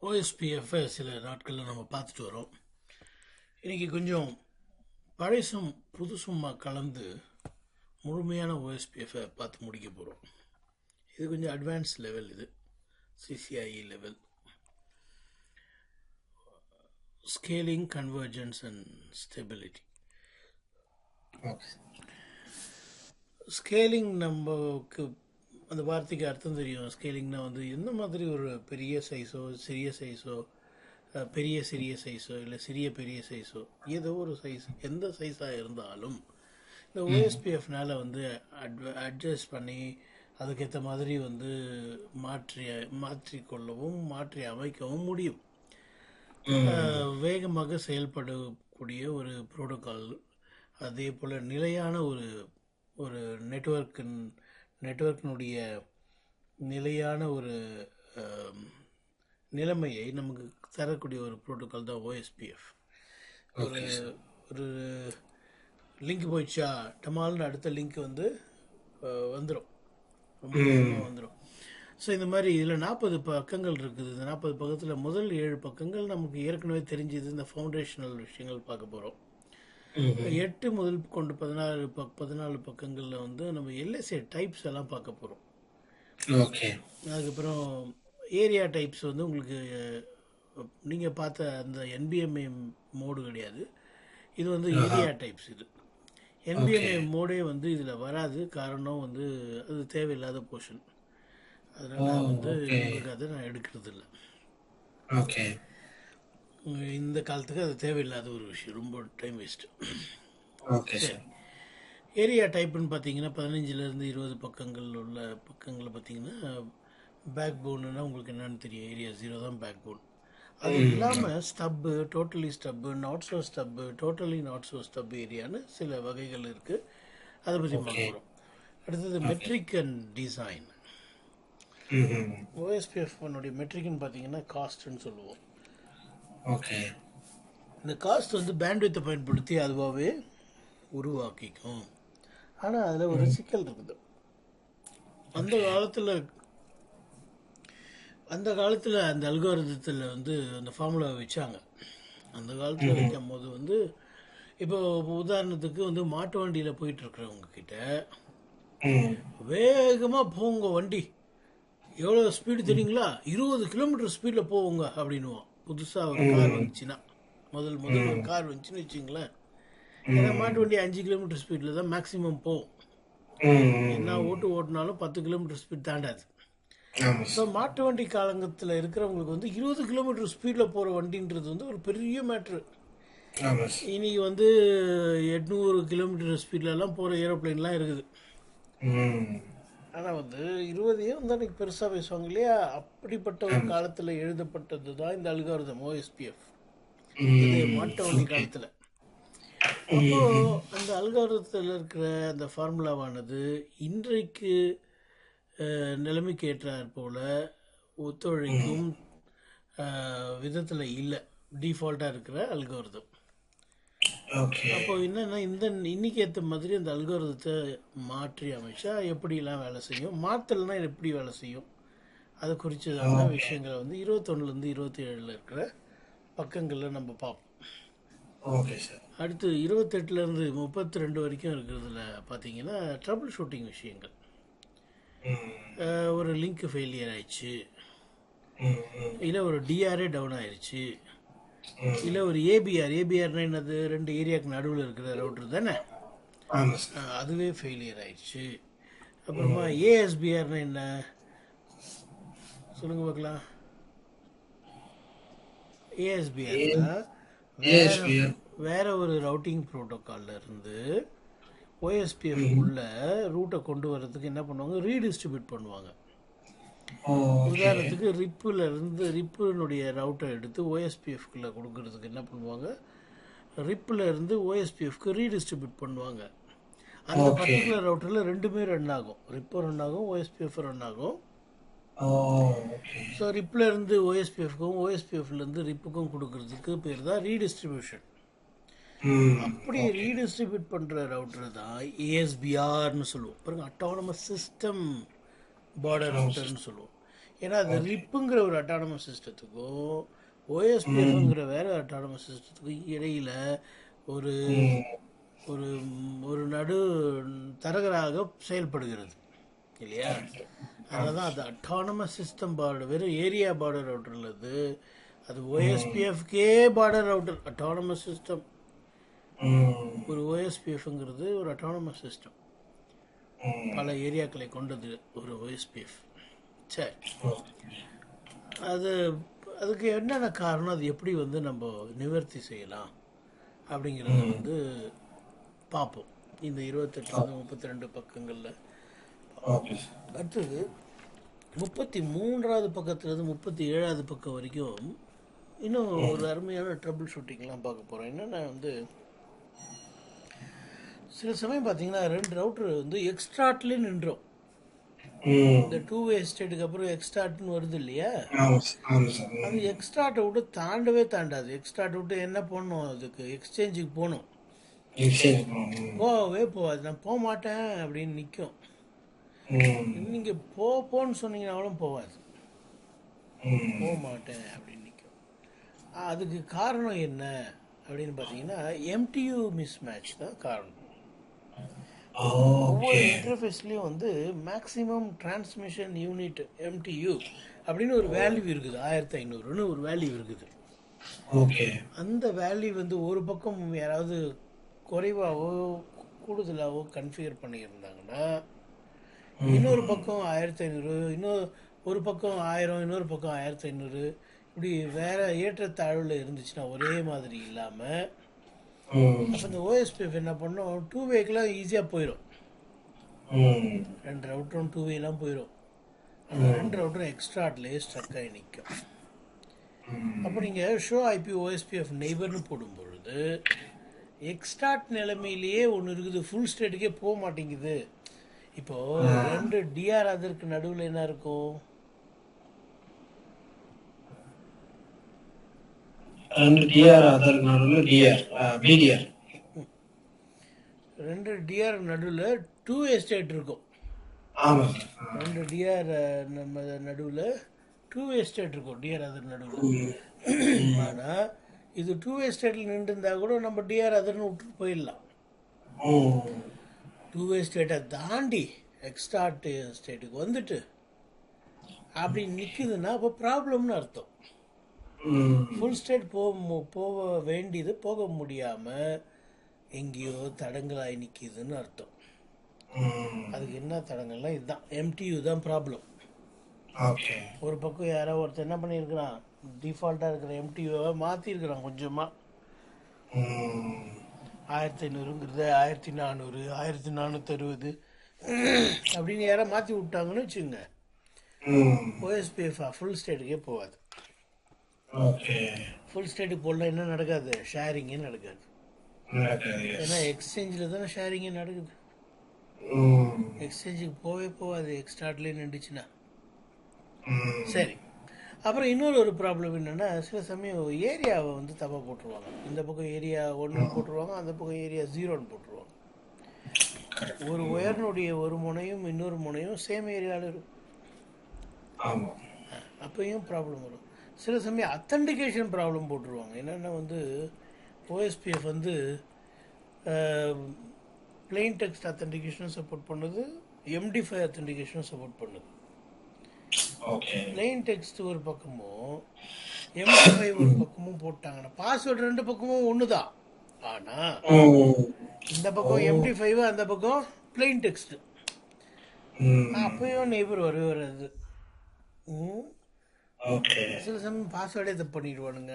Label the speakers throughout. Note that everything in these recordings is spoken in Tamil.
Speaker 1: ஓஎஸ்பிஎஃப்பை சில நாட்களில் நம்ம பார்த்துட்டு வரோம். இன்றைக்கி கொஞ்சம் பழசும் புதுசுமா கலந்து முழுமையான ஓஎஸ்பிஎஃப்பை பார்த்து முடிக்க போகிறோம். இது கொஞ்சம் அட்வான்ஸ் லெவல், இது CCIE level. Scaling, convergence and stability. Scaling நமக்கு அந்த வார்த்தைக்கு அர்த்தம் தெரியும். ஸ்கேலிங்னா வந்து எந்த மாதிரி ஒரு பெரிய சைஸோ சிறிய சைஸோ, பெரிய சிறிய சைஸோ இல்லை சிறிய பெரிய சைஸோ, ஏதோ ஒரு சைஸ், எந்த சைஸாக இருந்தாலும் இந்த ஓஎஸ்பிஎஃப்னால் வந்து அட்ஜஸ்ட் பண்ணி அதுக்கேற்ற மாதிரி வந்து மாற்றிக்கொள்ளவும் மாற்றி அமைக்கவும் முடியும். வேகமாக செயல்படக்கூடிய ஒரு புரோட்டோக்கால், அதே போல் நிலையான ஒரு நெட்வொர்க்கினுடைய நிலையான ஒரு நிலைமையை நமக்கு தரக்கூடிய ஒரு புரோட்டோக்கால் தான் ஓஎஸ்பிஎஃப். ஒரு லிங்க் போயிடுச்சா, டமால்னு அடுத்த லிங்க் வந்து வந்துடும், ரொம்ப வந்துடும். ஸோ இந்த மாதிரி இதில் 40 பக்கங்கள் இருக்குது. இந்த 40 பக்கத்தில் முதல் 7 பக்கங்கள் நமக்கு ஏற்கனவே தெரிஞ்சது. இந்த ஃபவுண்டேஷனல் விஷயங்கள் பார்க்க போகிறோம். 8 முதல் கொண்டு 14 பக்கங்களில் வந்து நம்ம எல்எஸ்ஏ டைப்ஸ் எல்லாம் பார்க்க போகிறோம். அதுக்கப்புறம் ஏரியா டைப்ஸ் வந்து உங்களுக்கு நீங்கள் பார்த்த அந்த என்பிஎம்ஏ மோடு கிடையாது, இது வந்து ஏரியா டைப்ஸ். இது என்பிஎம்ஏ மோடே வந்து இதில் வராது. காரணம் வந்து அது தேவையில்லாத போர்ஷன், அதனால் வந்து உங்களுக்கு அதை நான் எடுக்கிறது இல்லை. இந்த காலத்துக்கு அது தேவையில்லாத ஒரு விஷயம், ரொம்ப டைம் வேஸ்ட்டு. சரி, ஏரியா டைப்புன்னு பார்த்தீங்கன்னா 15லேருந்து 20 பக்கங்கள் உள்ள பக்கங்களில் பார்த்தீங்கன்னா பேக் போனுன்னா உங்களுக்கு என்னென்னு தெரியும். ஏரியா 0 தான் பேக் போன். அது இல்லாமல் stub, totally stub, not so stub, totally not so stub ஏரியான்னு சில வகைகள் இருக்குது. அதை பற்றி பார்க்க போகிறோம். அடுத்தது மெட்ரிக் அண்ட் டிசைன். ஓஎஸ்பிஎஃப் மெட்ரிக்னு பார்த்தீங்கன்னா காஸ்ட்னு சொல்லுவோம். இந்த காஸ்ட் வந்து பேண்ட்வித்தை பயன்படுத்தி அதுவாகவே உருவாக்கிக்கும். ஆனால் அதில் ஒரு சிக்கல் இருக்குது. அந்த காலத்தில் அந்த அல்காரிதத்தில் வந்து அந்த ஃபார்முலாவை வச்சாங்க. அந்த காலத்தில் வைக்கும் போது வந்து இப்போ உதாரணத்துக்கு வந்து மாட்டு வண்டியில் போயிட்டுருக்கிறவங்க கிட்ட வேகமாக போங்க வண்டி, எவ்வளோ ஸ்பீடு தெரியுங்களா, 20 கிலோமீட்டர் ஸ்பீடில் போவோங்க அப்படின்னுவோம். புதுசாக ஒரு கார் வந்துச்சுன்னா, முதல் ஒரு கார் வந்துச்சுன்னு வச்சுங்களேன். ஏன்னா மாட்டு வண்டி 5 கிலோமீட்டர் ஸ்பீடில் தான் மேக்ஸிமம் போகும். என்ன ஓட்டினாலும் 10 கிலோமீட்டர் ஸ்பீட் தாண்டாது. ஸோ மாட்டு வண்டி காலங்கத்தில் இருக்கிறவங்களுக்கு வந்து 20 கிலோமீட்டர் ஸ்பீடில் போகிற வண்டின்றது வந்து ஒரு பெரிய மேட்ரு. இன்னைக்கு வந்து 800 கிலோமீட்டர் ஸ்பீட்லலாம் போகிற ஏரோப்ளைன்லாம் இருக்குது. ஆனால் வந்து 20 வந்து அன்றைக்கி பெருசாக பேசுவாங்க இல்லையா. அப்படிப்பட்ட ஒரு காலத்தில் எழுதப்பட்டது தான் இந்த அல்காரிதம் ஓஎஸ்பிஎஃப், இது மாட்டு வண்டி காலத்தில். அப்போ அந்த அல்காரிதத்தில் இருக்கிற அந்த ஃபார்முலாவானது இன்றைக்கு நிலைமைக்கு ஏற்றாற் போல ஒத்துழைக்கும் விதத்தில் இல்லை, டிஃபால்ட்டாக இருக்கிற அல்காரிதம். அப்போ என்னன்னா இன்னைக்கு ஏற்ற மாதிரி அந்த அல்காரிதத்தை மாற்றி அமைச்சா எப்படிலாம் வேலை செய்யும், மாற்றலைன்னா எப்படி வேலை செய்யும், அதை குறித்ததான விஷயங்களை வந்து 21லேருந்து 27 இருக்கிற பக்கங்களில் நம்ம பார்ப்போம். அடுத்து 28லேருந்து 32 வரைக்கும் இருக்கிறதுல பார்த்தீங்கன்னா ட்ரபிள் ஷூட்டிங் விஷயங்கள். ஒரு லிங்க் ஃபெயிலியர் ஆயிடுச்சு, இல்லை ஒரு டிஆர்ஏ டவுன் ஆயிடுச்சு, இல்லை ஒரு ஏபிஆர்னா என்னது, 2 ஏரியாவுக்கு நடுவில் இருக்கிற ரவுட்ரு தானே, அதுவே ஃபெயிலியர் ஆயிடுச்சு. அப்புறமா ஏஎஸ்பிஆர்னா என்ன சொல்லுங்க பார்க்கலாம். ஏஎஸ்பிஆர்னா வேற ஒரு ரவுட்டிங் ப்ரோட்டோக்கால்ல இருந்து ஓஎஸ்பிஎஃப் உள்ள ரூட்டை கொண்டு வர்றதுக்கு என்ன பண்ணுவாங்க, ரீடிஸ்ட்ரிபியூட் பண்ணுவாங்க. உதாரணத்துக்கு ரிப்புனுடைய ரவுட்டை எடுத்து ஓஎஸ்பிஎஃப்குள்ளே கொடுக்கறதுக்கு என்ன பண்ணுவாங்க, ரிப்பில் இருந்து ஓஎஸ்பிஎஃப்க்கு ரீடிஸ்ட்ரிபியூட் பண்ணுவாங்க. அந்த பர்டிகுலர் ரவுட்டரில் ரெண்டுமே ரன் ஆகும், ரிப்பும் ரன் ஆகும், ஓஎஸ்பிஎஃப் ரன் ஆகும். ஸோ ரிப்பில் இருந்து ஓஎஸ்பிஎஃப்க்கும் ஓஎஸ்பிஎஃப்லேருந்து ரிப்புக்கும் கொடுக்கறதுக்கு பேர் தான் ரீடிஸ்ட்ரிபியூஷன். அப்படி ரீடிஸ்ட்ரிபியூட் பண்ணுற ரவுட்டர் தான் ஏஎஸ்பிஆர்னு சொல்லுவோம். பாருங்க, அட்டானமஸ் சிஸ்டம் பார்டர் ரவுட்டர்னு சொல்லுவோம். ஏன்னா அது
Speaker 2: ஓகே.
Speaker 1: ரிப்புங்கிற ஒரு அட்டானமஸ் சிஸ்டத்துக்கும் ஓஎஸ்பிஎஃப்ங்கிற வேற அட்டானமஸ் சிஸ்டத்துக்கும் இடையில ஒரு
Speaker 2: ம்.
Speaker 1: ஒரு ஒரு நடு தரகராக செயல்படுகிறது இல்லையா?
Speaker 2: கரெக்ட்.
Speaker 1: அதனால
Speaker 2: ஆமா
Speaker 1: தான் அது
Speaker 2: சார்.
Speaker 1: அட்டானமஸ் சிஸ்டம் பார்டர், வெறும் ஏரியா பார்டர் ரவுட்டர் இல்லது. அது
Speaker 2: ம்.
Speaker 1: ஓஎஸ்பிஎஃப்கே பார்டர் ரவுட்டர். அட்டானமஸ் சிஸ்டம்
Speaker 2: ம்.
Speaker 1: ஒரு ஓஎஸ்பிஎஃப்ங்கிறது ஒரு அட்டானமஸ் சிஸ்டம்,
Speaker 2: ம்.
Speaker 1: பல ஏரியாக்களை கொண்டது ஒரு ஓஎஸ்பிஎஃப். சரி,
Speaker 2: ஓகே.
Speaker 1: அது அதுக்கு என்னென்ன காரணம், அது எப்படி வந்து நம்ம நிவர்த்தி செய்யலாம் அப்படிங்கிறத
Speaker 2: ம்.
Speaker 1: வந்து பார்ப்போம் இந்த 28 32 பக்கங்களில்.
Speaker 2: Okay sir.
Speaker 1: அடுத்தது 33வது பக்கத்துலேருந்து 37வது பக்கம் வரைக்கும் இன்னும் ஒரு அருமையான ட்ரபிள் ஷூட்டிங்லாம் பார்க்க போகிறோம். என்னென்னா வந்து சில சமயம் பார்த்தீங்கன்னா 2 ரவுட்ரு வந்து எக்ஸ்ட்ராட்லேயே நின்றோம்.
Speaker 2: ம்.
Speaker 1: இந்த 2 வே ஸ்டேட்டுக்கு அப்புறம் எக்ஸ்ட்ராட்னு வருது இல்லையா?
Speaker 2: ஆமா சார். ஆமா சார்.
Speaker 1: அது எக்ஸ்ட்ராட்டை விட்டு தாண்டவே தாண்டாது. எக்ஸ்ட்ராட்டை விட்டு என்ன பண்ணணும், அதுக்கு எக்ஸ்சேஞ்சுக்கு போகணும்.
Speaker 2: எக்ஸ்சேஞ்ச் பண்ணுவோம்.
Speaker 1: போகவே போகாது. நான் போக மாட்டேன் அப்படின்னு நிற்கும்.
Speaker 2: ம்.
Speaker 1: நீங்கள் போன்னு சொன்னீங்கன்னாலும் போகாது.
Speaker 2: ம்.
Speaker 1: போக மாட்டேன் அப்படின்னு நிற்கும். அதுக்கு காரணம் என்ன அப்படின்னு பார்த்தீங்கன்னா எம்டியூ மிஸ் மேட்ச் தான் காரணம். ஒவ்வொரு
Speaker 2: ஓகே.
Speaker 1: இன்டர்ஃபேஸ்லேயும் வந்து மேக்ஸிமம் டிரான்ஸ்மிஷன் யூனிட் எம்டியூ அப்படின்னு ஒரு வேல்யூ இருக்குது. 1500ன்னு ஒரு வேல்யூ இருக்குது.
Speaker 2: ஓகே.
Speaker 1: அந்த வேல்யூ வந்து ஒரு பக்கம் யாராவது குறைவாகவோ கூடுதலாகவோ கன்ஃபிகர் பண்ணியிருந்தாங்கன்னா இன்னொரு பக்கம் 1500, ஒரு பக்கம் 1000, இன்னொரு பக்கம் 1500, இப்படி வேற ஏற்றத்தாழ்வில் இருந்துச்சுன்னா ஒரே மாதிரி இல்லாமல்
Speaker 2: ம்.
Speaker 1: அப்போ இந்த ஓஎஸ்பிஎஃப் என்ன பண்ணோம், 2 வேக்கெலாம் ஈஸியாக போயிடும்.
Speaker 2: ம்.
Speaker 1: 2 ரவுட்டரும் 2 வேலாம் போயிடும். அந்த 2 ரவுட்டரும் எக்ஸ்ட்ராட்லேயே ஸ்ட்ரக் ஆகி நிற்கும். அப்போ நீங்கள் ஷோ ஐபி ஓஎஸ்பிஎஃப் நெய்பர்னு போடும் பொழுது எக்ஸ்ட்ராட் நிலைமையிலேயே ஒன்று இருக்குது, ஃபுல் ஸ்டேட்டுக்கே போக மாட்டேங்குது. இப்போது 2 டிஆர் அதற்கு நடுவில் என்ன இருக்கும்,
Speaker 2: 2 டிஆர் அதர் நடுவில் டிஆர் பிடிஆர்.
Speaker 1: 2 டிஆர் நடுவில் 2 வே ஸ்டேட் இருக்கும்.
Speaker 2: ஆமா சார்.
Speaker 1: 2 டிஆர் நம்ம நடுவில் 2 வே ஸ்டேட் இருக்கும், டிஆர் அதர் நடுவில். ஆனால் இது 2 வே ஸ்டேட்டில் நின்றுருந்தா கூட நம்ம டிஆர் அதர்னு விட்டுட்டு போயிடலாம். 2 வே ஸ்டேட்டை தாண்டி எக்ஸ்ட்ராட் ஸ்டேட்டுக்கு வந்துட்டு அப்படி நிற்குதுன்னா அப்போ ப்ராப்ளம்னு அர்த்தம். ஃபுல் ஸ்டேட் போக வேண்டியது போக முடியாமல் எங்கேயோ தடங்களாகி நிற்கிதுன்னு அர்த்தம். அதுக்கு என்ன தடங்கள்னா இதுதான், எம்டியூ தான் ப்ராப்ளம்.
Speaker 2: ஓகே.
Speaker 1: ஒரு பக்கம் யாரோ ஒருத்தர் என்ன பண்ணியிருக்கிறான், டிஃபால்ட்டாக இருக்கிற எம்டியூவை மாற்றிருக்கிறான் கொஞ்சமாக. 1500ங்கிறது 1400, 1460 அப்படின்னு யாராவது மாற்றி விட்டாங்கன்னு வச்சுக்கோங்க, ஓஎஸ்பிஎஃப் ஃபுல் ஸ்டேட்டுக்கே போகாது.
Speaker 2: ஓகே.
Speaker 1: ஃபுல் ஸ்டேட்டுக்கு போடலாம் என்ன நடக்காது, ஷேரிங்கே நடக்காது.
Speaker 2: நடக்காது.
Speaker 1: ஏன்னா எக்ஸ்சேஞ்சில் தானே ஷேரிங்கே நடக்குது. எக்ஸ்சேஞ்சுக்கு போகாது எக்ஸ்ட்ராட்லேயே நின்றுச்சுன்னா. சரி, அப்புறம் இன்னொரு ஒரு ப்ராப்ளம் என்னென்னா, சில சமயம் ஏரியாவை வந்து தப்பாக போட்டுருவாங்க. இந்த பக்கம் ஏரியா 1 போட்டுருவாங்க, அந்த பக்கம் ஏரியா 0ன்னு போட்டுருவாங்க. ஒரு ஒயர்னுடைய ஒரு முனையும் இன்னொரு முனையும் சேம் ஏரியாவில் இருக்கும்.
Speaker 2: ஆமாம்.
Speaker 1: அப்பயும் ப்ராப்ளம் வரும். சில சமயம் அத்தன்டிகேஷன் ப்ராப்ளம் போட்டுருவாங்க. என்னென்னா வந்து ஓஎஸ்பிஎஃப் வந்து பிளெயின் டெக்ஸ்ட் அத்தன்டிகேஷனும் சப்போர்ட் பண்ணுது, MD5 அத்தன்டிகேஷனும் சப்போர்ட் பண்ணுது.
Speaker 2: ஓகே.
Speaker 1: பிளெயின் டெக்ஸ்ட் ஒரு பக்கமும் MD5 ஒரு பக்கமும் போட்டாங்கன்னா பாஸ்வேர்டு 2 பக்கமும் ஒன்று தான். ஆனால் இந்த பக்கம் MD5, அந்த பக்கம் பிளெயின் டெக்ஸ்ட். அப்பயும் நெய்பர் வராது. சில சமயம் பாஸ்வேர்டே தப்பு பண்ணிடுவானுங்க.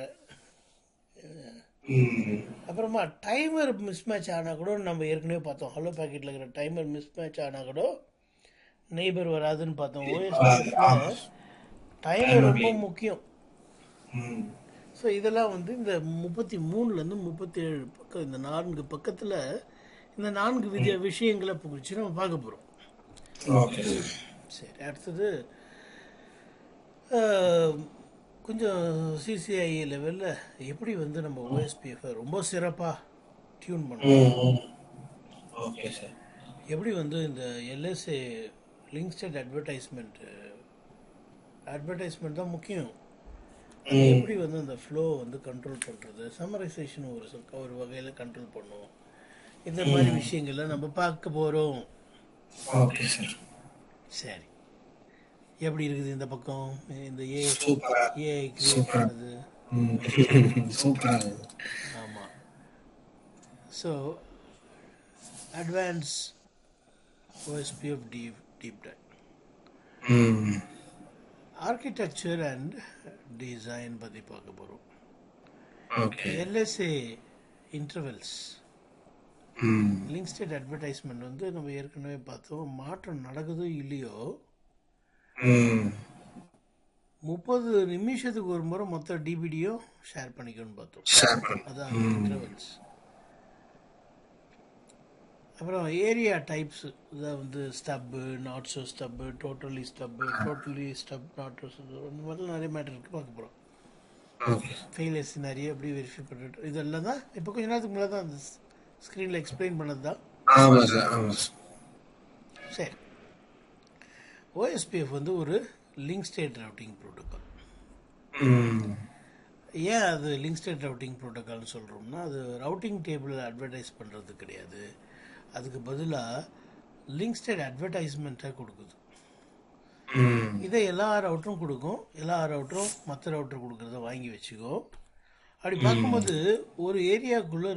Speaker 1: அப்புறமா டைமர் மிஸ்மேட்ச் ஆனால் கூட, நம்ம ஏற்கனவே பார்த்தோம் ஹலோ பேக்கெட்டில் இருக்கிற டைமர் மிஸ்மேட்ச் ஆனால் கூட நெய்பர் வராதுன்னு பார்த்தோம். ஓஎஸ்பிஎஃப்ல டைமர் ரொம்ப முக்கியம். ஸோ இதெல்லாம் வந்து இந்த 33லேருந்து 37 பக்கம், இந்த 4 பக்கத்தில் இந்த 4 விஷயங்களை புகுச்சி நம்ம பார்க்க போகிறோம். சரி, அடுத்தது கொஞ்சம் சிசிஐஏ லெவலில் எப்படி வந்து நம்ம ஓஎஸ்பிஎஃப்பை ரொம்ப சிறப்பாக டியூன் பண்ணணும்,
Speaker 2: ஓகே சார்,
Speaker 1: எப்படி வந்து இந்த LSA லிங்க் ஸ்டேட் அட்வர்டைஸ்மெண்ட் தான் முக்கியம். அது எப்படி வந்து அந்த ஃப்ளோ வந்து கண்ட்ரோல் பண்ணுறது, சம்மரைசேஷன் ஒரு வகையில் கண்ட்ரோல் பண்ணும். இந்த மாதிரி விஷயங்கள்ல நம்ம பார்க்க போகிறோம்.
Speaker 2: Okay sir.
Speaker 1: சரி, எப்படி இருக்குது இந்த பக்கம் இந்த
Speaker 2: சூப்பரா
Speaker 1: ஏஐ கிரியேட்
Speaker 2: சூப்பரா
Speaker 1: பண்ணது?
Speaker 2: சூப்பரா.
Speaker 1: ஆமாம். So advance OSPF deep dive. Architecture and design பற்றி பார்க்க போகிறோம்.
Speaker 2: Okay.
Speaker 1: LSA intervals, link state advertisement வந்து நம்ம ஏற்கனவே பார்த்தோம். மாற்றம் நடக்குதோ இல்லையோ 30 நிமிஷத்துக்கு ஒரு முறை மொத்த டிபிடியும் ஷேர் பண்ணிக்கணும்னு பார்த்தோம். அதான் இன்டர்வெல்ஸ். அப்புறம் ஏரியா டைப்ஸ், இதான் வந்து Stubbs, not so stub, totally stub, not இந்த மாதிரிலாம் நிறைய மேட்டர் இருக்குது, பார்க்க போகிறோம். ஃபெயிலியர்ஸ் நிறைய எப்படி வெரிஃபை பண்ணிட்டு இதெல்லாம் தான் இப்போ கொஞ்ச நேரத்துக்கு முன்னாடி தான் அந்த ஸ்க்ரீனில் எக்ஸ்பிளைன் பண்ணது தான். சரி, OSPF வந்து ஒரு லிங்க் ஸ்டேட் ரவுட்டிங் ப்ரோட்டோக்கால். ஏன் அது லிங்க் ஸ்டேட் ரவுட்டிங் ப்ரோட்டோக்கால்னு சொல்கிறோம்னா, அது ரவுட்டிங் டேபிளில் அட்வர்டைஸ் பண்ணுறது கிடையாது. அதுக்கு பதிலாக லிங்க் ஸ்டேட் அட்வர்டைஸ்மெண்ட்டாக கொடுக்குது. இதை எல்லா ரவுட்டரும் கொடுக்கும். எல்லா ரவுட்டரும் மற்ற ரவுட்டர் கொடுக்குறத வாங்கி வச்சுக்கோ. அப்படி பார்க்கும்போது ஒரு ஏரியாக்குள்ளே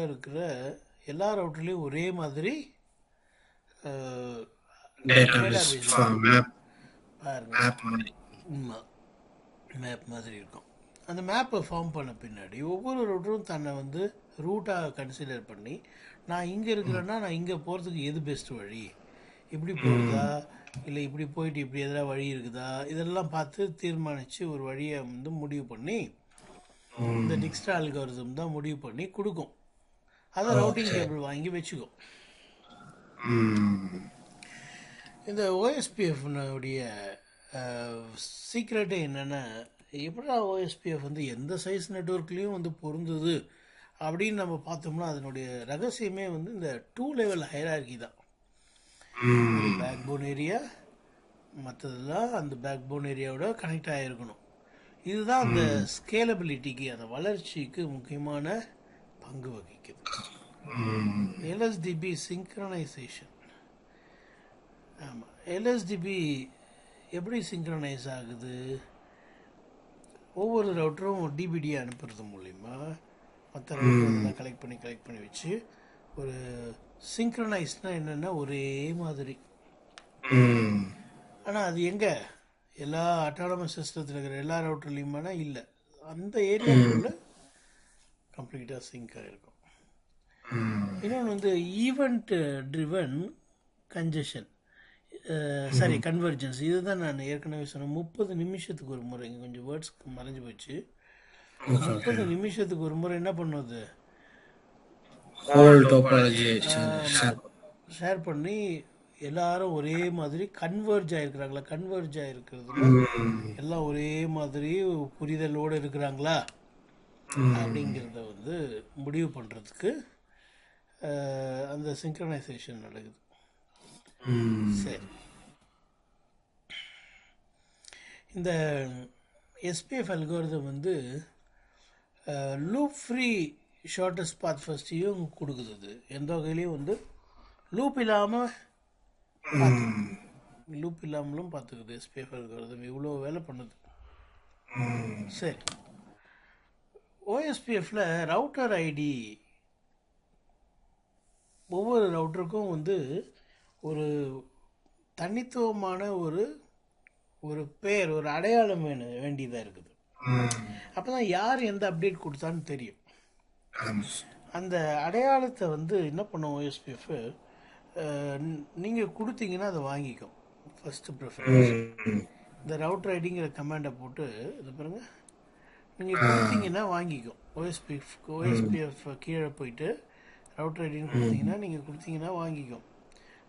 Speaker 1: இருக்கிற எல்லா ரவுட்டர்லேயும் ஒரே மாதிரி மேப் மாதிரி இருக்கும். அந்த மேப்பை ஃபார்ம் பண்ண பின்னாடி ஒவ்வொரு ரூட்டரும் தன்னை வந்து ரூட்டாக கன்சிடர் பண்ணி, நான் இங்கே இருக்கிறேன்னா நான் இங்கே போகிறதுக்கு எது பெஸ்ட் வழி, இப்படி போகிறதா இல்லை இப்படி போயிட்டு இப்படி எதாவது வழி இருக்குதா, இதெல்லாம் பார்த்து தீர்மானித்து ஒரு வழியை வந்து முடிவு பண்ணி இந்த டிக்ஸ்ட்ரா அல்காரிதம் தான் முடிவு பண்ணி கொடுக்கும். அதை ரவுட்டிங் டேபிள் வாங்கி வச்சுக்கும். இந்த OSPF-உடைய சீக்ரெட்டே என்னென்னா, எப்படா OSPF வந்து எந்த சைஸ் நெட்வொர்க்லேயும் வந்து பொருந்தது அப்படின்னு நம்ம பார்த்தோம்னா, அதனுடைய ரகசியமே வந்து இந்த 2 லெவல் ஹைரார்கி தான். பேக் போன் ஏரியா, மற்றதெல்லாம் அந்த பேக் போன் ஏரியாவோட கனெக்ட் ஆகிருக்கணும். இதுதான் அந்த ஸ்கேலபிலிட்டிக்கு, அந்த வளர்ச்சிக்கு முக்கியமான பங்கு வகிக்குது. LSDB synchronization. ஆமாம், LSDB எப்படி சிங்க்ரனைஸ் ஆகுது? ஒவ்வொரு ரவுட்டரும் டிபிடியை அனுப்புறது மூலிமா மற்ற ரவுட்டர் கலெக்ட் பண்ணி வச்சு ஒரு சிங்க்ரனைஸ்னால் என்னென்னா ஒரே மாதிரி. ஆனால் அது எங்கே எல்லா அட்டானமஸ் சிஸ்டத்தில் இருக்கிற எல்லா ரவுட்டர்லையுமானா இல்லை, அந்த ஏரியாவுக்குள்ள கம்ப்ளீட்டாக சிங்க் ஆகிருக்கும். இன்னொன்று வந்து ஈவெண்ட் ட்ரிவன் கன்வர்ஜென்ஸ். இதுதான் நான் ஏற்கனவே சொன்னேன். 30 நிமிஷத்துக்கு ஒரு முறை, இங்கே கொஞ்சம் வேர்ட்ஸ் மறைஞ்சு போச்சு. 30 நிமிஷத்துக்கு ஒரு முறை என்ன பண்ணுது, ஷேர் பண்ணி எல்லாரும் ஒரே மாதிரி கன்வர்ஜ் ஆகிருக்கிறாங்களா, எல்லாம் ஒரே மாதிரி புரிதலோடு இருக்கிறாங்களா அப்படிங்கிறத வந்து முடிவு பண்ணுறதுக்கு அந்த சிங்க்ரனைசேஷன் நடக்குது. சரி, இந்த SPF அல்காரிதம் வந்து லூப் ஃப்ரீ ஷார்ட்டஸ்ட் பாத் ஃபர்ஸ்ட்டையும் கொடுக்குது. அது எந்த வகையிலையும் வந்து லூப் இல்லாமலும் பார்த்துக்குது. SPF அல்காரிதம் இவ்வளோ வேலை பண்ணுது. சரி, OSPF-ல ரவுட்டர் ஐடி, ஒவ்வொரு ரவுட்டருக்கும் வந்து ஒரு தனித்துவமான ஒரு பேர், ஒரு அடையாளம் வேண்டியதாக இருக்குது. அப்போ தான் யார் எந்த அப்டேட் கொடுத்தான்னு தெரியும். அந்த அடையாளத்தை வந்து என்ன பண்ணும் OSPF, நீங்கள் கொடுத்தீங்கன்னா அதை வாங்கிக்கும். ஃபஸ்ட்டு ப்ரிஃபரன்ஸ் இந்த ரவுட்டர் ஐடிங்கிற கமாண்டை போட்டு இது பாருங்கள், நீங்கள் கொடுத்தீங்கன்னா வாங்கிக்கும். OSPF கீழே போயிட்டு ரவுட்டர் ஐடின்னு கொடுத்தீங்கன்னா, நீங்கள் கொடுத்தீங்கன்னா வாங்கிக்கும்.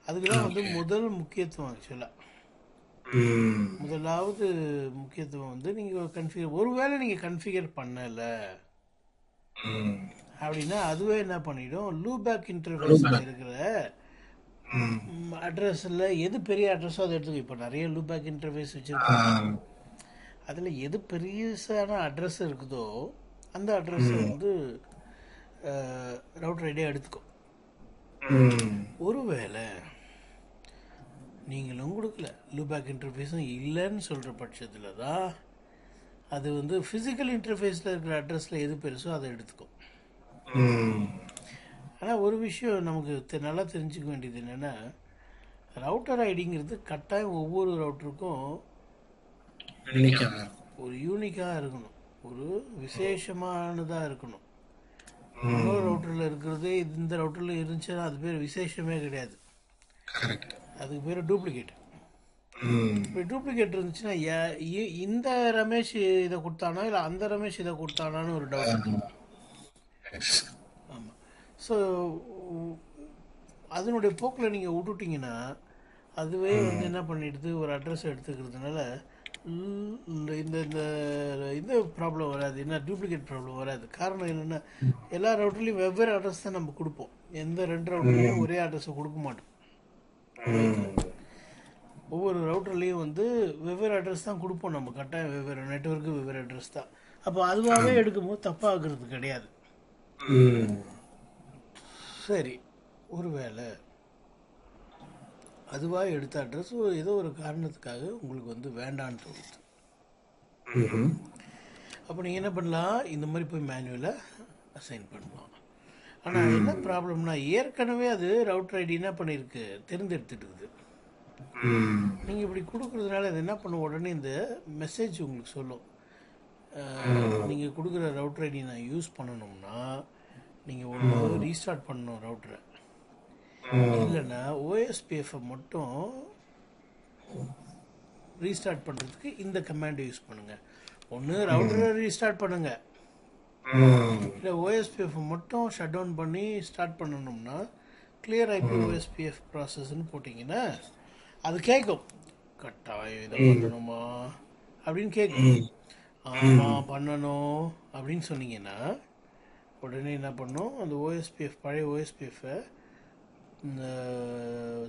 Speaker 1: அதுக்கு தான் வந்து முதல் முக்கியத்துவம். ஆக்சுவலாக முதலாவது முக்கியத்துவம் வந்து நீங்கள் ஒருவேளை நீங்கள் கன்ஃபிகர் பண்ணலை அப்படின்னா அதுவே என்ன பண்ணிடும், லூபேக் இன்டர்ஃபேஸில் இருக்கிற அட்ரஸில் எது பெரிய அட்ரஸோ அதை எடுத்துக்கோ. இப்போ நிறைய லூபேக் இன்டர்ஃபேஸ்
Speaker 2: ஆ,
Speaker 1: வச்சுருப்பாங்க. அதில் எது பெரியசான அட்ரஸ் இருக்குதோ அந்த அட்ரஸை வந்து ரவுட்டர் ஐடியா எடுத்துக்கோ.
Speaker 2: ம்,
Speaker 1: ஒருவேளை நீங்களும் கொடுக்கல, லூபேக் இன்டர்ஃபேஸும் இல்லைன்னு சொல்கிற பட்சத்தில் தான் அது வந்து ஃபிசிக்கல் இன்டர்ஃபேஸில் இருக்கிற அட்ரஸில் எது பெருசோ அதை எடுத்துக்கோ.
Speaker 2: ம்,
Speaker 1: ஆனால் ஒரு விஷயம் நமக்கு நல்லா தெரிஞ்சுக்க வேண்டியது என்னென்னா, ரவுட்டர் ஐடிங்கிறது கட்டாயம் ஒவ்வொரு ரவுட்டருக்கும்
Speaker 2: unique-ஆ இருக்கும்.
Speaker 1: ஒரு யூனிக்காக இருக்கணும், ஒரு விசேஷமானதாக இருக்கணும். இன்னொரு ரவுட்டரில் இருக்கிறது இந்த ரவுட்டரில் இருந்துச்சுன்னா அது பேர் விசேஷமே கிடையாது,
Speaker 2: Correct.
Speaker 1: அதுக்கு பேர் டூப்ளிகேட்.
Speaker 2: ம்,
Speaker 1: இப்போ டூப்ளிகேட் இருந்துச்சுன்னா இந்த ரமேஷ் இதை கொடுத்தானா இல்லை அந்த ரமேஷ் இதை கொடுத்தானான்னு ஒரு டவுட் வந்துடும்.
Speaker 2: yes.
Speaker 1: ஆமாம். ஸோ அதனுடைய போக்கில் நீங்கள் விட்டுட்டிங்கன்னா அதுவே வந்து என்ன பண்ணிடுது, ஒரு அட்ரஸ் எடுத்துக்கிறதுனால இந்த இந்த இந்த ப்ராப்ளம் வராது, என்ன டூப்ளிகேட் ப்ராப்ளம் வராது. காரணம் என்னென்னா, எல்லா ரவுட்டர்லையும் வெவ்வேறு அட்ரஸ் தான் நம்ம கொடுப்போம். எந்த 2 ரவுட்டர்லையும் ஒரே அட்ரஸை கொடுக்க மாட்டோம்.
Speaker 2: ம்,
Speaker 1: ஒவ்வொரு ரவுட்டர்லேயும் வந்து வெவ்வேறு அட்ரஸ் தான் கொடுப்போம் நம்ம, கட்டாயம் வெவ்வேறு நெட்வொர்க்கு வெவ்வேறு அட்ரஸ் தான். அப்போ அதுவாகவே எடுக்கும்போது தப்பாகிறது கிடையாது.
Speaker 2: ம்,
Speaker 1: சரி, ஒருவேளை அதுவாக எடுத்த அட்ரஸ் ஏதோ ஒரு காரணத்துக்காக உங்களுக்கு வந்து வேண்டான்னு தோணுது.
Speaker 2: ம்ஹும்.
Speaker 1: அப்போ நீங்கள் என்ன பண்ணலாம், இந்த மாதிரி போய் மேனுவலாக அசைன் பண்ணலாம். ஆனால் என்ன ப்ராப்ளம்னா, ஏற்கனவே அது ரவுட்டர் ஐடி என்ன பண்ணியிருக்கு, தேர்ந்தெடுத்துட்டு இருக்குது.
Speaker 2: ம்,
Speaker 1: நீங்கள் இப்படி கொடுக்குறதுனால அது என்ன பண்ணும், உடனே இந்த மெசேஜ் உங்களுக்கு சொல்லும், நீங்கள் கொடுக்குற ரவுட்டர் ஐடி நான் யூஸ் பண்ணணும்னா நீங்கள் ஒன்று ரீஸ்டார்ட் பண்ணணும் ரவுட்டரை, இல்லைன்னா ஓஎஸ்பிஎஃப்பை மட்டும் ரீஸ்டார்ட் பண்ணுறதுக்கு இந்த கமாண்டை யூஸ் பண்ணுங்கள். ஒன்று ரவுட்டரை ரீஸ்டார்ட் பண்ணுங்கள்,
Speaker 2: ம்,
Speaker 1: இல்லை ஓஎஸ்பிஎஃப்பை மட்டும் ஷட் டவுன் பண்ணி ஸ்டார்ட் பண்ணணும்னா கிளியர் ஐபி ஓஎஸ்பிஎஃப் ப்ராசஸ்ன்னு போட்டிங்கன்னா அது கேட்கும், கட்டாயம் இதை பண்ணணுமா அப்படின்னு கேட்கும். ஆமாம் பண்ணணும் அப்படின்னு சொன்னீங்கன்னா உடனே என்ன பண்ணும், அந்த ஓஎஸ்பிஎஃப் பழைய ஓஎஸ்பிஎஃப்பை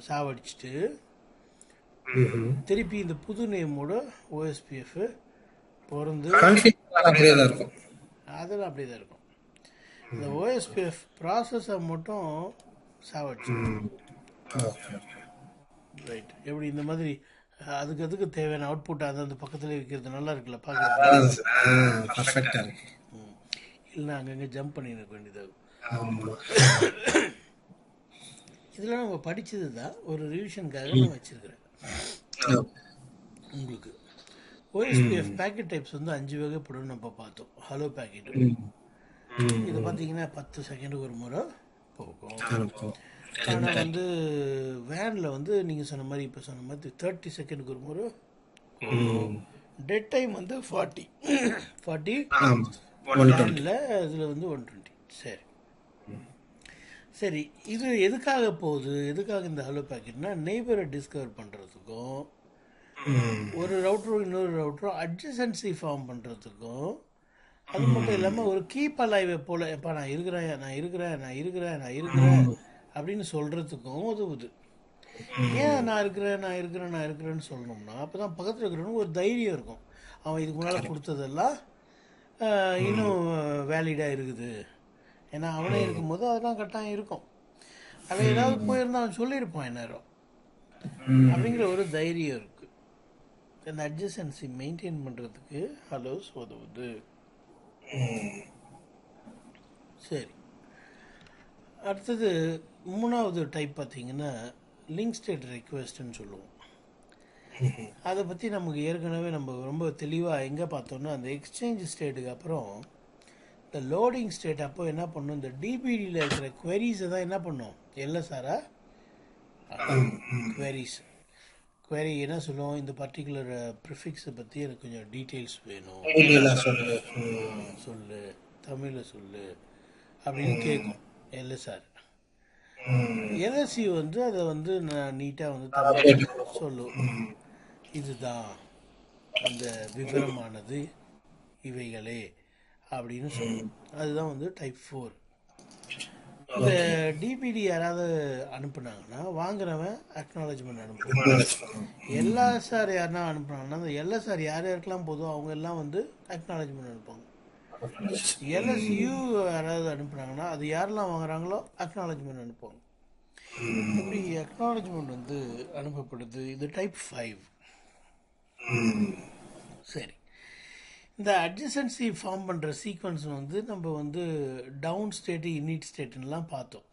Speaker 1: சாவடிச்சுட்டு
Speaker 2: ம்ஹும்.
Speaker 1: திருப்பி இந்த புது நேமோட ஓஎஸ்பிஎஃப் பிறந்து
Speaker 2: Configuration அப்படியே தான் இருக்கும்.
Speaker 1: அதெல்லாம் அப்படியே தான் இருக்கும். இந்த ஓஎஸ்பிஎஃப் ப்ராசஸை மட்டும் சாவடிச்சு.
Speaker 2: ம், okay, okay.
Speaker 1: ரைட், எப்படி இந்த மாதிரி அதுக்கு தேவையான அவுட்புட் அதை அந்த பக்கத்தில் வைக்கிறது நல்லா இருக்குல்ல பார்க்குறது.
Speaker 2: Perfect-ஆ இருக்கு.
Speaker 1: இல்லைன்னா அங்கங்கே ஜம்ப் பண்ணி இருக்க வேண்டியதாகும்.
Speaker 2: ஆமா.
Speaker 1: இதெல்லாம் நம்ம படித்தது தான், ஒரு ரிவிஷனுக்காக நான் வச்சுருக்கிறேன் உங்களுக்கு. ஓஎஸ்பிஎஃப் பேக்கெட் டைப்ஸ் வந்து 5 வகைப்படும் நம்ம பார்த்தோம். ஹலோ பேக்கெட்டு, இது பார்த்தீங்கன்னா 10 செகண்டுக்கு ஒரு முறை போகும்.
Speaker 2: இருக்கும்.
Speaker 1: ஆனால் வந்து வேனில் வந்து நீங்கள் சொன்ன மாதிரி இப்போ சொன்ன மாதிரி 30 செகண்டுக்கு ஒரு முறை போகும். டெட் டைம் வந்து 40
Speaker 2: ஆமா. 120.
Speaker 1: வேனில் இதில் வந்து 120. சரி சரி, இது எதுக்காக போகுது, எதுக்காக இந்த ஹலோ பேக்கெட்னா நெய்பரை டிஸ்கவர் பண்ணுறதுக்கும், ஒரு ரவுட்டரும் இன்னொரு ரவுட்டரும் அட்ஜசன்சி ஃபார்ம் பண்ணுறதுக்கும், அது மட்டும் இல்லாமல் ஒரு கீப் அலைவை போல் எப்போ நான் இருக்கிறேன் நான் இருக்கிறேன் நான் இருக்கிறேன் நான் இருக்கிறேன் அப்படின்னு சொல்கிறதுக்கும் உதவுது. ஏன் நான் இருக்கிறேன் நான் இருக்கிறேன் நான் இருக்கிறேன்னு சொல்லணும்னா அப்போ தான் பக்கத்தில் இருக்கிறவனுக்கு ஒரு தைரியம் இருக்கும், அவன் இதுக்கு முன்னால் கொடுத்ததெல்லாம் இன்னும் வேலிடாக இருக்குது. ஏன்னா அவனே இருக்கும்போது அதெல்லாம் கட்டாயம் இருக்கும், அவன் ஏதாவது போயிருந்தா அவன் சொல்லியிருப்பான் எந்நேரம் அப்படிங்கிற ஒரு தைரியம் இருக்குது. அந்த அட்ஜசன்சி மெயின்டைன் பண்ணுறதுக்கு ஹலோஸ் உதவுது. சரி, அடுத்தது 3வது டைப் பார்த்தீங்கன்னா லிங்க் ஸ்டேட் ரெக்வெஸ்ட்னு சொல்லுவோம். அதை பற்றி நமக்கு ஏற்கனவே நம்ம ரொம்ப தெளிவாக எங்கே பார்த்தோம்னா, அந்த எக்ஸ்சேஞ்ச் ஸ்டேட்டுக்கு அப்புறம் இந்த லோடிங் ஸ்டேட் அப்போ என்ன பண்ணும், இந்த டிபிடியில் இருக்கிற குவெரிஸை தான் என்ன பண்ணும், எல்எஸ்ஆரா குவெரிஸ். குவெரி என்ன சொல்லுவோம், இந்த பர்டிகுலர் ப்ரிஃபிக்ஸை பற்றி எனக்கு கொஞ்சம் டீட்டெயில்ஸ் வேணும், சொல்லு தமிழில் சொல்லு அப்படின்னு கேட்கும் எல்எஸ்ஆர். எல்எஸ்சி வந்து அதை வந்து நான் நீட்டாக வந்து தமிழ் சொல்லும், இதுதான் அந்த விவரமானது இவைகளே அப்படின்னு சொல்லும். அதுதான் வந்து டைப் 4. இந்த
Speaker 2: ஓகே.
Speaker 1: டிபிடி யாராவது அனுப்புனாங்கன்னா வாங்குறவன் அக்னாலஜ்மெண்ட் அனுப்புவான்.
Speaker 2: அக்னாலேஜ் பண்ணணும்.
Speaker 1: எல்எஸ்ஆர் யாருன்னா அனுப்புனாங்கன்னா அந்த எல்எஸ்ஆர் யார் யாருக்கெல்லாம் போதும் அவங்க எல்லாம் வந்து அக்னாலஜ்மெண்ட் அனுப்புவாங்க.
Speaker 2: அக்னாலேஜ்.
Speaker 1: எல்எஸ்யூ யாராவது அனுப்புனாங்கன்னா அது யாரெல்லாம் வாங்குறாங்களோ அக்னாலஜ்மெண்ட் அனுப்புவாங்க. இப்படி அக்னாலஜ்மெண்ட் வந்து அனுப்பப்படுது. இது டைப் 5. சரி, இந்த அட்ஜசன்சி ஃபார்ம் பண்ணுற சீக்வன்ஸ் வந்து நம்ம வந்து டவுன் ஸ்டேட்டு இனிட் ஸ்டேட்டுன்னெலாம் பார்த்தோம்.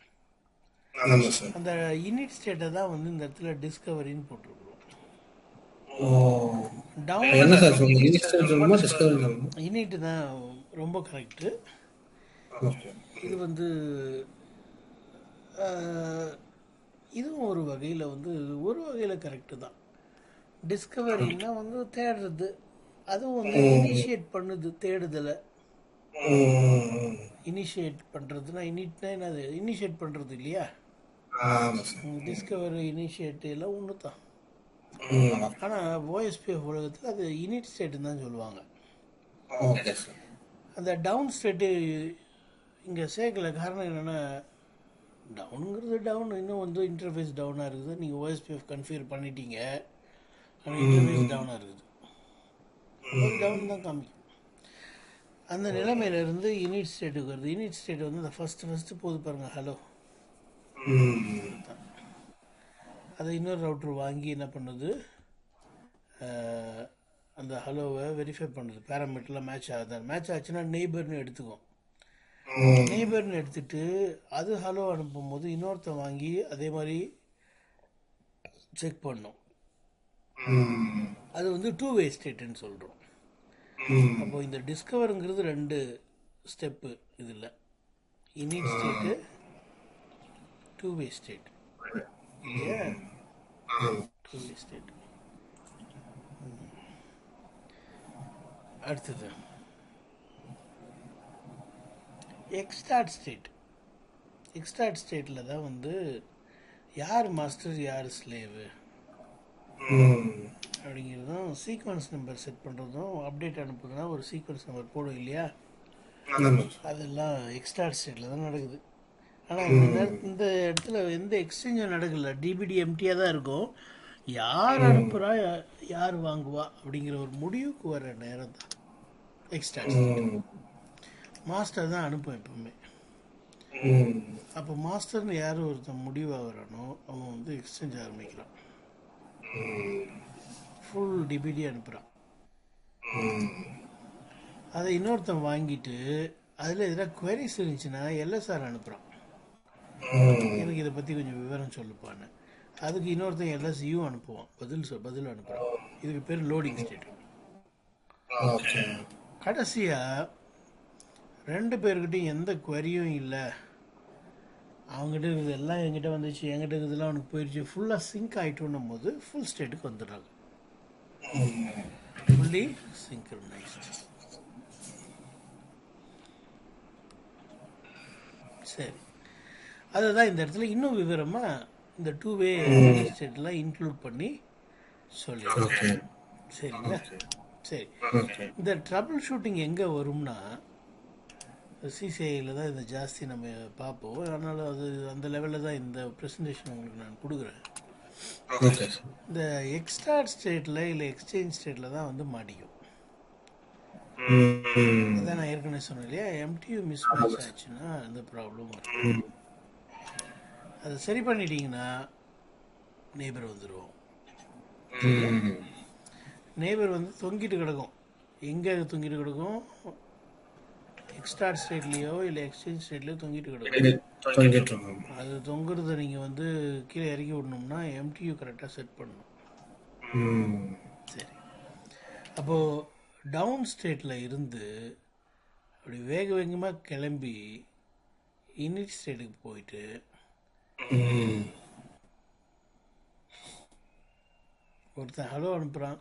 Speaker 2: ஆமாம் சார்.
Speaker 1: அந்த இனிட் ஸ்டேட்டை தான் வந்து இந்த இடத்துல டிஸ்கவரின்னு போட்டிருக்கிறோம்.
Speaker 2: ஓ,
Speaker 1: டவுன்
Speaker 2: என்ன சார் சொல்லுங்க, இன்ஸ்டன்ட் சொல்லணுமா டிஸ்கவரி சொல்லணுமா?
Speaker 1: இனிட் தான் ரொம்ப கரெக்டு.
Speaker 2: ஓகே.
Speaker 1: இது வந்து இதுவும் ஒரு வகையில் வந்து ஒரு வகையில் கரெக்டு தான். டிஸ்கவரின்னா வந்து தேடுறது, அதுவும் வந்து இனிஷியேட் பண்ணுது தேடுதலை. இனிஷியேட் பண்ணுறதுன்னா இனிட்னா என்னது, இனிஷியேட் பண்ணுறது இல்லையா?
Speaker 2: ஆமாம் சார்.
Speaker 1: டிஸ்கவரி இனிஷியேட் எல்லாம் ஒன்று தான்.
Speaker 2: ம்.
Speaker 1: ஆனால் ஓஎஸ்பிஎஃப் உலகத்தில் அது இனிட் ஸ்டேட்டுன்னு தான் சொல்லுவாங்க.
Speaker 2: Okay sir.
Speaker 1: அந்த டவுன் ஸ்டேட்டு இங்கே சேர்க்கல. காரணம் என்னென்னா டவுனுங்கிறது டவுன், இன்னும் வந்து இன்டர்ஃபேஸ் டவுனாக இருக்குது. நீங்கள் ஓஎஸ்பிஎஃப் கன்ஃபிகர் பண்ணிட்டீங்க, ஆனால் இன்டர்ஃபேஸ் டவுனாக இருக்குது. டவுன் தான் காமிக்கும். அந்த நிலைமையிலேருந்து யூனிட் ஸ்டேட்டுக்கு வருது. யூனிட் ஸ்டேட் வந்து இந்த ஃபஸ்ட்டு போது பாருங்கள், ஹலோ. அதை இன்னொரு ரவுட்ரு வாங்கி என்ன பண்ணுது, அந்த ஹலோவை வெரிஃபை பண்ணுறது. பேராமீட்டரில் மேட்ச் ஆகுது. மேட்ச் ஆச்சுன்னா நெய்பர்னு எடுத்துக்கும். நெய்பர்னு எடுத்துட்டு அது ஹலோ அனுப்பும்போது இன்னொருத்தன் வாங்கி அதே மாதிரி செக் பண்ணும். அது வந்து 2-வே ஸ்டேட்டுன்னு சொல்கிறோம். அப்போ இந்த டிஸ்கவருங்கிறது 2 ஸ்டெப்பு. இதில் இனிட் ஸ்டேட்டு, 2-வே ஸ்டேட் இல்லையா? 2-வே ஸ்டேட். அடுத்தது எக்ஸ்டார்ட் ஸ்டேட். எக்ஸ்டார்ட் ஸ்டேட்டில் தான் வந்து யார் மாஸ்டர் யார் ஸ்லேவு அப்படிங்கிறதும், சீக்வன்ஸ் நம்பர் செட் பண்ணுறதும், அப்டேட் அனுப்புதுன்னா ஒரு சீக்வன்ஸ் நம்பர் போடும் இல்லையா? அதெல்லாம் எக்ஸ்டார்ட் ஸ்டேட்டில் தான் நடக்குது. ஆனால் இந்த இடத்துல எந்த எக்ஸ்சேஞ்சும் நடக்கல. டிபிடி எம்டியாக தான் இருக்கும். யார் அனுப்புகிறா யார் வாங்குவா அப்படிங்கிற ஒரு முடிவுக்கு வர நேரம் தான் எக்ஸ்டார்ட் ஸ்டேட். மாஸ்டர் தான் அனுப்பும் எப்பவுமே. அப்போ மாஸ்டர்னு யார் ஒருத்தன் முடிவாகிறானோ அவன் வந்து எக்ஸ்சேஞ்ச் ஆரம்பிக்கிறான், ஃபுல் டிபிடி அனுப்புகிறான். அதை இன்னொருத்தன் வாங்கிட்டு அதில் எதிராக குவரிஸ் இருந்துச்சுன்னா எல்எஸ்ஆர் அனுப்புகிறான், எனக்கு இதை பற்றி கொஞ்சம் விவரம் சொல்லுப்பான்னு. அதுக்கு இன்னொருத்தன் எல்எஸ்யூ அனுப்புவான், பதில் அனுப்புகிறான். இதுக்கு பேர் லோடிங் ஸ்டேட். கடைசியாக 2 பேர்கிட்டையும் எந்த குவரியும் இல்லை, அவங்ககிட்ட இருக்குது எல்லாம் என்கிட்ட வந்துச்சு, என்கிட்ட இருக்கிறதுலாம் அவனுக்கு போயிடுச்சு, ஃபுல்லாக சிங்க் ஆகிட்டோன்னும் போது ஃபுல் ஸ்டேட்டுக்கு வந்துடுறாங்க. Fully synchronised. சரி, அதுதான் இந்த இடத்துல இன்னும் விவரமாக இந்த 2-வே ஸ்டேட்லாம் இன்க்ளூட் பண்ணி சொல்லிடுறோம். சரிங்களா? சரி, இந்த ட்ரபிள் ஷூட்டிங் எங்கே வரும்னா சிசிஐயில் தான் இதை ஜாஸ்தி நம்ம பார்ப்போம். அதனால் அது அந்த லெவலில் தான் இந்த ப்ரெசன்டேஷன் உங்களுக்கு நான் கொடுக்குறேன். இந்த எக்ஸ்டார்ட் ஸ்டேட்டில் இல்லை எக்ஸ்சேஞ்ச் ஸ்டேட்டில் தான் வந்து மாட்டிக்கும். அதான் நான் ஏற்கனவே சொன்னேன் இல்லையா, எம்டியூ மிஸ் மேட்ச் ஆச்சுன்னா அந்த ப்ராப்ளம் வரும். அதை சரி பண்ணிட்டீங்கன்னா நெய்பர் வந்துடும். நெய்பர் வந்து தொங்கிட்டு கிடக்கும். எங்கே தொங்கிட்டு கிடக்கும்? எக்ஸ்டார்ட் ஸ்டேட்லேயோ இல்லை எக்ஸ்சேஞ்ச் ஸ்டேட்லேயோ தொங்கிட்டு கிடக்கும். அது தொங்குறத நீங்கள் வந்து கீழே இறக்கி விடணும்னா எம்டியூ கரெக்டாக செட் பண்ணணும். சரி, அப்போது டவுன் ஸ்டேட்டில் இருந்து அப்படி வேக வேகமாக கிளம்பி இனிட் ஸ்டேட்டுக்கு போயிட்டு ஒருத்தன் ஹலோ அனுப்புகிறான்,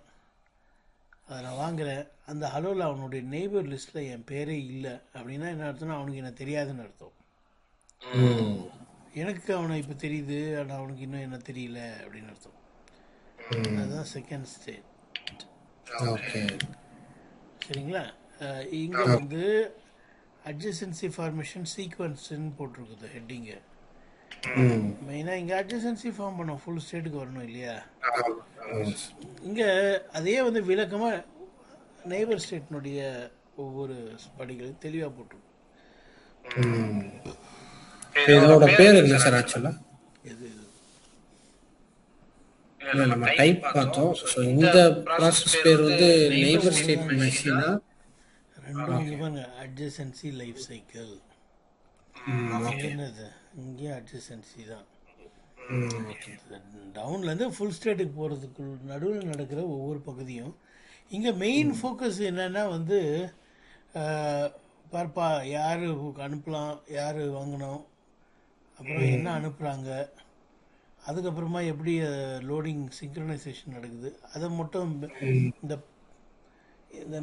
Speaker 1: அதை நான் வாங்குகிறேன். அந்த ஹலோவில் அவனுடைய நெய்பர் லிஸ்ட்டில் என் பேரே இல்லை அப்படின்னா என்ன அர்த்தம்னா அவனுக்கு என்ன தெரியாதுன்னு அர்த்தம். எனக்கு அவனை இப்போ தெரியுது, ஆனால் அவனுக்கு இன்னும் என்ன தெரியல அப்படின்னு அர்த்தம். அதுதான் செகண்ட் ஸ்டேட். சரிங்களா? இங்கே வந்து அட்ஜசன்சி ஃபார்மேஷன் சீக்வன்ஸ்ன்னு போட்டிருக்குது ஹெட்டிங்கு.
Speaker 2: ம்.
Speaker 1: மெயினாக இங்கே அட்ஜசன்சி ஃபார்ம் பண்ணோம், ஃபுல் ஸ்டேட்டுக்கு வரணும் இல்லையா.
Speaker 2: ஆமா.
Speaker 1: இங்கே அதையே வந்து விளக்கமாக நெய்பர் ஸ்டேட்னுடைய ஒவ்வொரு படிகளும் தெளிவாக போட்டிருக்கும்.
Speaker 2: ம். இதோட பேர் என்ன சார் ஆக்சுவலா?
Speaker 1: எது இது
Speaker 2: இல்ல நம்ம டைப் பார்த்தோம். ஸோ இந்த ப்ராசஸ் பேர் வந்து நெய்பர் ஸ்டேட் மெஷினா?
Speaker 1: ரெண்டும் இங்கே பாருங்க, அட்ஜசன்சி லைஃப் சைக்கிள். என்னது இங்கேயும் அட்ஜசன்சி தான். டவுன்லேருந்து ஃபுல் ஸ்டேட்டுக்கு போகிறதுக்கு நடுவில் நடக்கிற ஒவ்வொரு பகுதியும் இங்கே மெயின் ஃபோக்கஸ் என்னென்னா வந்து பார்ப்பா யார் அனுப்பலாம், யார் வாங்கணும், அப்புறம் என்ன அனுப்புகிறாங்க, அதுக்கப்புறமா எப்படி லோடிங் சிங்க்ரனைசேஷன் நடக்குது, அதை மட்டும் இந்த இந்த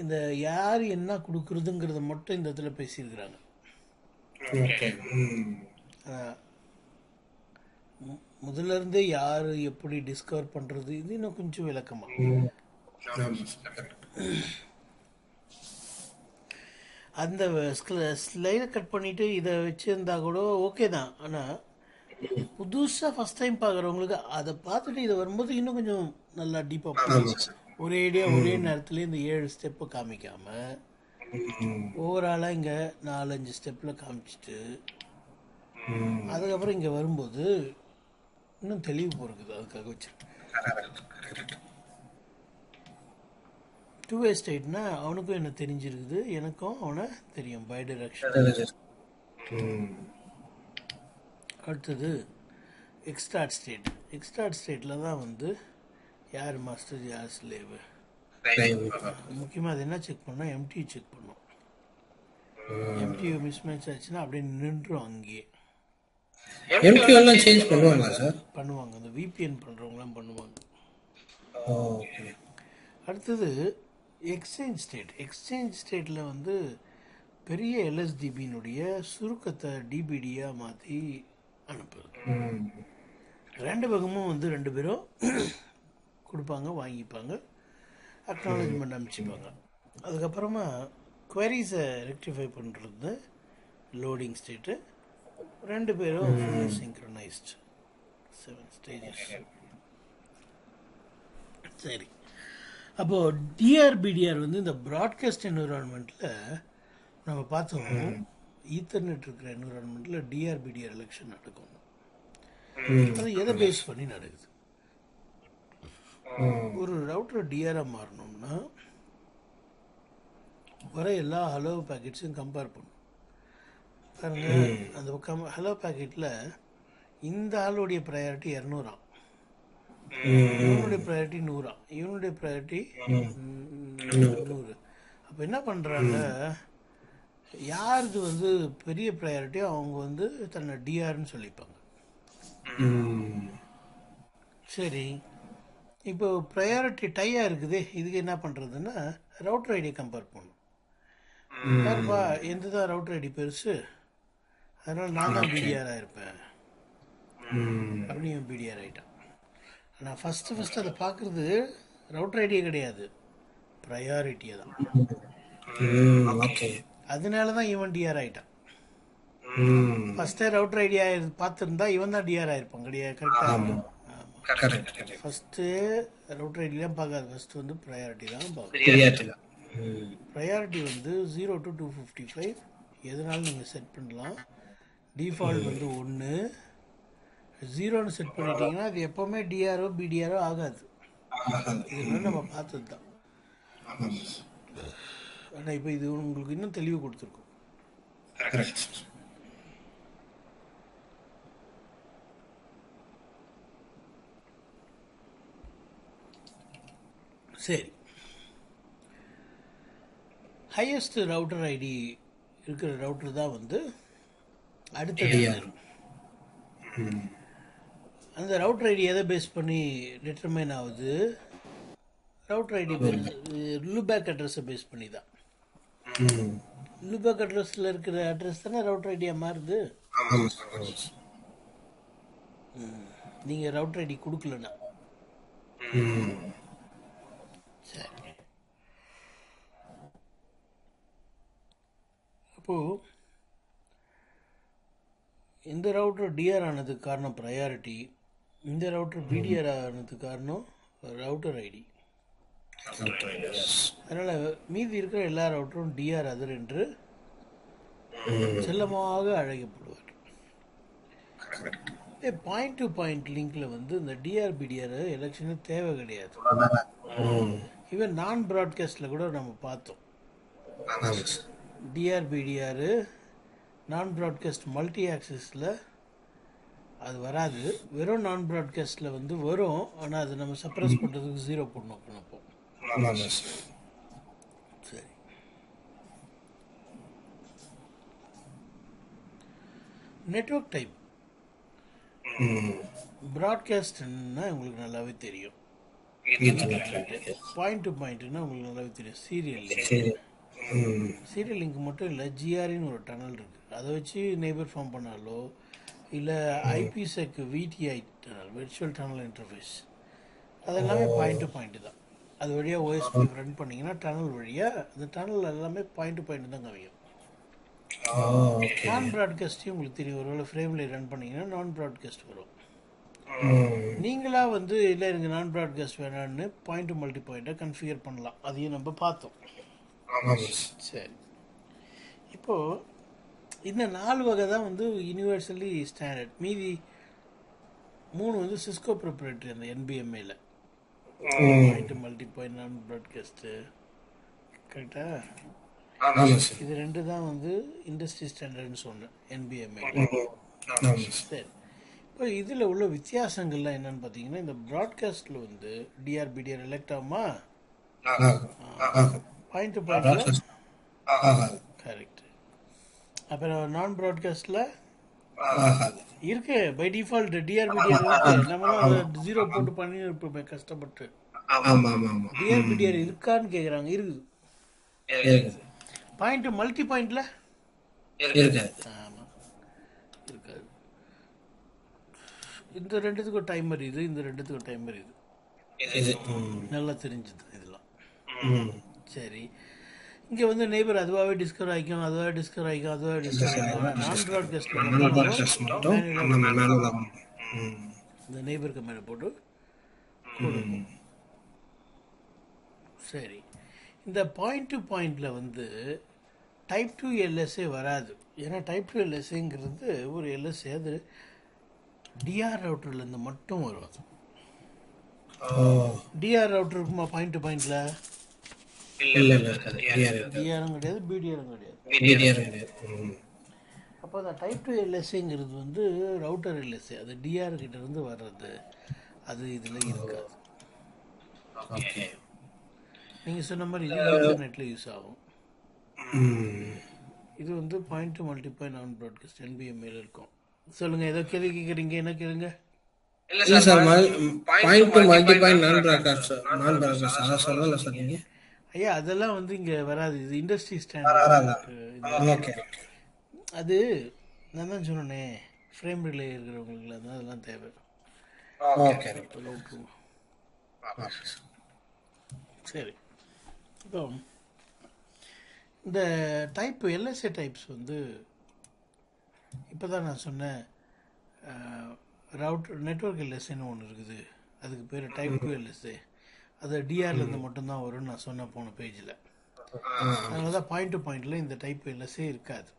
Speaker 1: இந்த யார் என்ன கொடுக்குறதுங்கிறத மட்டும் இந்த இடத்துல பேசியிருக்கிறாங்க. முதல்ல இருந்தே யார் எப்படி டிஸ்கவர் பண்ணுறது, இது இன்னும் கொஞ்சம் விளக்கமாக. அந்த ஸ்லைடை கட் பண்ணிவிட்டு இதை வச்சுருந்தா கூட ஓகே தான். ஆனால் புதுசாக ஃபஸ்ட் டைம் பார்க்குறவங்களுக்கு அதை பார்த்துட்டு இதை வரும்போது இன்னும் கொஞ்சம் நல்லா டீப்பாக ஒரே ஐடியா ஒரே நேரத்தில் இந்த 7 ஸ்டெப்பை காமிக்காமல் ஓவராலாக இங்கே 4-5 ஸ்டெப்பில் காமிச்சிட்டு அதுக்கப்புறம் இங்கே வரும்போது இன்னும் தெளிவு போகிறது. அதுக்காக வச்சிருக்கேன். 2-way ஸ்டேட்னா அவனுக்கும் என்ன தெரிஞ்சிருக்குது, எனக்கும் அவனை தெரியும், பை டைரக்ஷன். அடுத்தது எக்ஸ்டார்ட் ஸ்டேட். எக்ஸ்டார்ட் ஸ்டேட்டில் தான் வந்து யார் மாஸ்டர் யார் ஸ்லேவு. முக்கியமாக அது என்ன செக் பண்ணோம், எம்டி செக் பண்ணோம். எம்டி மிஸ் மேட்ச் ஆச்சுன்னா அப்படியே நின்றுடும் அங்கேயே.
Speaker 2: எம்டி எல்லாம் சேஞ்ச் பண்ணுவாங்க சார்?
Speaker 1: பண்ணுவாங்க, அந்த விபிஎன் பண்ணுறவங்களாம் பண்ணுவாங்க.
Speaker 2: ஓகே.
Speaker 1: அடுத்தது எக்ஸ்சேஞ்ச் ஸ்டேட். எக்ஸ்சேஞ்ச் ஸ்டேட்டில் வந்து பெரிய எல்எஸ்டிபியினுடைய சுருக்கத்தை டிபிடியாக மாற்றி அனுப்புறது. ரெண்டு பக்கமும் வந்து 2 பேரும் கொடுப்பாங்க, வாங்கிப்பாங்க, அக்னாலஜ்மெண்ட் அனுப்பிச்சிப்பாங்க. அதுக்கப்புறமா குவரிஸை ரெக்டிஃபை பண்ணுறது லோடிங் ஸ்டேட்டு. 2 பேரும் ஃபுல்லி சிங்க்ரனைஸ்ட் 7 ஸ்டேஜஸ். சரி, அப்போது டிஆர்பிடிஆர் வந்து இந்த ப்ராட்காஸ்ட் என்விரான்மெண்ட்டில் நம்ம பார்த்தோம். ஈத்தர்நெட் இருக்கிற என்விரான்மெண்ட்டில் டிஆர்பிடிஆர் எலெக்ஷன் நடக்கும். அது எதை பேஸ் பண்ணி நடக்குது? ஒரு ரவுட்டர் டிஆராக மாறணும்னா வர எல்லா ஹலோ பேக்கெட்ஸையும் கம்பேர் பண்ணும். பாருங்க, அந்த ஹலோ பேக்கெட்டில் இந்த ஆளுடைய ப்ரையாரிட்டி 200, இவனுடைய ப்ரையாரிட்டி 100, இவனுடைய ப்ரையாரிட்டி 100. அப்போ என்ன பண்ணுறாங்க, யாருக்கு வந்து பெரிய ப்ரையாரிட்டியோ அவங்க வந்து தன்னை டிஆர்னு சொல்லிப்பாங்க. சரி, இப்போ ப்ரையாரிட்டி டையாக இருக்குது, இதுக்கு என்ன பண்ணுறதுன்னா ரவுட்டர் ஐடியை கம்பேர் பண்ணும். யாருப்பா எந்த தான் ரவுட்டர் ஐடி பெருசு, அதனால் நான் தான் பிடிஆராக இருப்பேன் அப்படின்னு பிடிஆர் ஆகிட்டான். ஆனால் ஃபஸ்ட்டு அதை பார்க்குறது ரவுட்டர் ஐடியே கிடையாது, ப்ரையாரிட்டியை தான். அதனால தான் இவன் டிஆர் ஆகிட்டான். ஃபஸ்ட்டே ரவுட்டர் ஐடியா பார்த்துருந்தா இவன் தான் டிஆர் ஆகிருப்பான். கிடையாது, கரெக்டாக. ஆமாம், ஃபஸ்ட்டு ரவுட்டர் ஐடியெலாம் பார்க்காது, ஃபஸ்ட்டு வந்து ப்ரையாரிட்டி தான் பார்க்கும். ப்ரையாரிட்டி வந்து 0 to 255 எதனாலும் நீங்கள் செட் பண்ணலாம். டிஃபால்ட் வந்து 1, 0ன்னு செட் பண்ணிட்டீங்கன்னா அது எப்போவுமே டிஆரோ பிடிஆரோ ஆகாது. இதெல்லாம் நம்ம பார்த்தது தான். ஆனால் இப்போ இது உங்களுக்கு இன்னும் தெளிவு கொடுத்துருக்கோம். சரி, ஹையஸ்ட் ரவுட்டர் ஐடி இருக்கிற ரவுட்டர் தான் வந்து அடுத்தது. அந்த ரவுட்டர் ஐடி எதை பேஸ் பண்ணி டிட்டர்மைன் ஆகுது? ரவுட்டர் ஐடி லூபேக் அட்ரஸை பேஸ் பண்ணி தான். லூபேக் அட்ரஸில் இருக்கிற அட்ரஸ் தானே ரவுட்டர் ஐடியாக மாறுது. நீங்கள் ரவுட்டர் ஐடி கொடுக்கலன்னா. சரி, இப்போது இந்த ரவுட்டர் டிஆர் ஆனதுக்கு காரணம் ப்ரையாரிட்டி, இந்த ரவுட்டர் பிடிஆர் ஆனதுக்கு காரணம் ரவுட்டர் ஐடி. அதனால் மீதி இருக்கிற எல்லா ரவுட்டரும் டிஆர் அதர் என்று செல்லமாக அழைக்கப்படுவார். பாயிண்ட் டு பாயிண்ட் லிங்கில் வந்து இந்த டிஆர் பிடிஆர் எலெக்ஷனு தேவை கிடையாது. ஈவன் நான் ப்ராட்காஸ்டில் கூட நம்ம பார்த்தோம். டிஆர் பிடிஆர் நான் ப்ராட்காஸ்ட் மல்டி ஆக்சஸில் அது வராது. வெறும் நான் ப்ராட்காஸ்டில் வந்து வரும். ஆனால் அது நம்ம சப்ரஸ் பண்ணுறதுக்கு 0 போடணும். சரி, நெட்வொர்க் டைப் ப்ராட்காஸ்ட்னா உங்களுக்கு நல்லாவே தெரியும். பாயிண்ட் டு பாயிண்ட்னா உங்களுக்கு நல்லாவே தெரியும். சீரியல் லிங்க் மட்டும் இல்லை, ஜிஆர்இன்னு ஒரு டனல் இருக்குது. அதை வச்சு நெய்பர் ஃபார்ம் பண்ணாலோ இல்லை IPsec VDI tunnel, virtual tunnel interface, அதெல்லாமே பாயிண்ட் டு பாயிண்ட் தான். அது வழியாக ஓஎஸ்பி ரன் பண்ணிங்கன்னா டனல் வழியாக அந்த டனல் எல்லாமே பாயிண்ட் டு பாயிண்ட் தான் காமிக்கும். நான் ப்ராட்காஸ்ட்டையும் உங்களுக்கு தெரியும். ஒருவேளை ஃப்ரேமில் ரன் பண்ணிங்கன்னா நான் ப்ராட்காஸ்ட் வரும். நீங்களாக வந்து இல்லை எனக்கு நான் ப்ராட்காஸ்ட் வேணான்னு பாயிண்ட் டு மல்டி பாயிண்ட்டை கன்ஃபிகர் பண்ணலாம். அதையும் நம்ம பார்த்தோம். சரி, இப்போது இந்த 4 வகை தான் வந்து யூனிவர்சலி ஸ்டாண்டர்ட். மீதி 3 வந்து சிஸ்கோ ப்ரொப்ரைட்டரி, அந்த என்பிஎம்ஏல பாயிண்ட் டு மல்டி பாயிண்ட் நான் ப்ராட்காஸ்ட்டு. கரெக்டாக இது 2 தான் வந்து இண்டஸ்ட்ரி ஸ்டாண்டர்ட்னு சொன்னேன் என்பிஎம்ஏ. சரி, இப்போ இதில் உள்ள வித்தியாசங்கள்லாம் என்னன்னு பார்த்தீங்கன்னா, இந்த ப்ராட்காஸ்ட்டில் வந்து டிஆர் பிடிஆர் எலெக்ட் ஆகுமா? பாயிண்ட் டு பாயிண்ட்ல கரெக்ட். அப்புறம் நான் ப்ராட்காஸ்ட்டில் இருக்கு பை டிஃபால்ட் டிஆர் பிடிஆர் இருக்கு. நம்மளும் அதை 0 போட்டு பண்ணி இருப்போமே கஷ்டப்பட்டு. டிஆர் பிடிஆர் இருக்கான்னு கேட்குறாங்க. இருக்குது. பாயிண்ட் மல்டி பாயிண்ட்ல ஆமாம் இருக்காது. இந்த 2த்துக்கும் டைமர் இது, இந்த 2த்துக்கும் டைமர் இது. நல்லா தெரிஞ்சது இதெல்லாம். சரி, இங்கே வந்து நெய்பர் அதுவாகவே டிஸ்கவர் ஆகிக்கும். நான் ப்ராட்காஸ்ட்டில் இந்த நெய்பர் கமெண்ட் போட்டு கொடுக்கும். சரி, இந்த பாயிண்ட் டு பாயிண்டில் வந்து டைப் 2 எல்எஸ்ஏ வராது. ஏன்னா டைப் 2 எல்எஸ்ஏங்கிறது ஒரு எல்எஸ்ஏ, அது டிஆர் ரவுட்டர்லேருந்து மட்டும் வரும். டிஆர் ரவுட்டர் இருக்குமா பாயிண்ட் டு பாயிண்டில்? டிஆரும் கிடையாது, பிடிஆரும் கிடையாது. அப்போ அந்த டைப் 2 எல்எஸ்ஏங்கிறது வந்து ரவுட்டர் எல்எஸ்ஏ, அது டிஆர் கிட்ட இருந்து வர்றது. அது இதில் இருக்காது. நீங்கள் சொன்ன மாதிரி இது இன்டர்நெட்டில் யூஸ் ஆகும். இது வந்து பாயிண்ட் டு மல்டி பாயிண்ட் நான் ப்ராட்காஸ்ட் என்பிஎம்ஏல இருக்கும். சொல்லுங்கள், ஏதோ கேள்வி கேட்குறீங்க, என்ன கேளுங்க.
Speaker 2: இல்லை sir, point to multi point நான் ப்ராட்காஸ்ட் அதான் சொல்லல சொன்னீங்க.
Speaker 1: ஐயா அதெல்லாம் வந்து இங்கே வராது. இது இண்டஸ்ட்ரி ஸ்டாண்டர்ட். அது நான் தான் சொன்னேனே, ஃப்ரேம் ரிலே இருக்கிறவங்களுக்கு அதெல்லாம் தேவை. சரி, இப்போ இந்த டைப் எல்எஸ்ஏ டைப்ஸ் வந்து இப்போ தான் நான் சொன்னேன். ரவுட்டர் நெட்வொர்க் எல்எஸ்ஏன்னு ஒன்று இருக்குது, அதுக்கு பேர் டைப் 2 எல்எஸ்ஏ. அது டிஆர்லேருந்து மட்டும்தான் வரும்னு நான் சொன்னேன் போன பேஜில். அதனால தான் பாயிண்ட் டு பாயிண்டில் இந்த டைப் எல்எஸ்ஏ இருக்காது,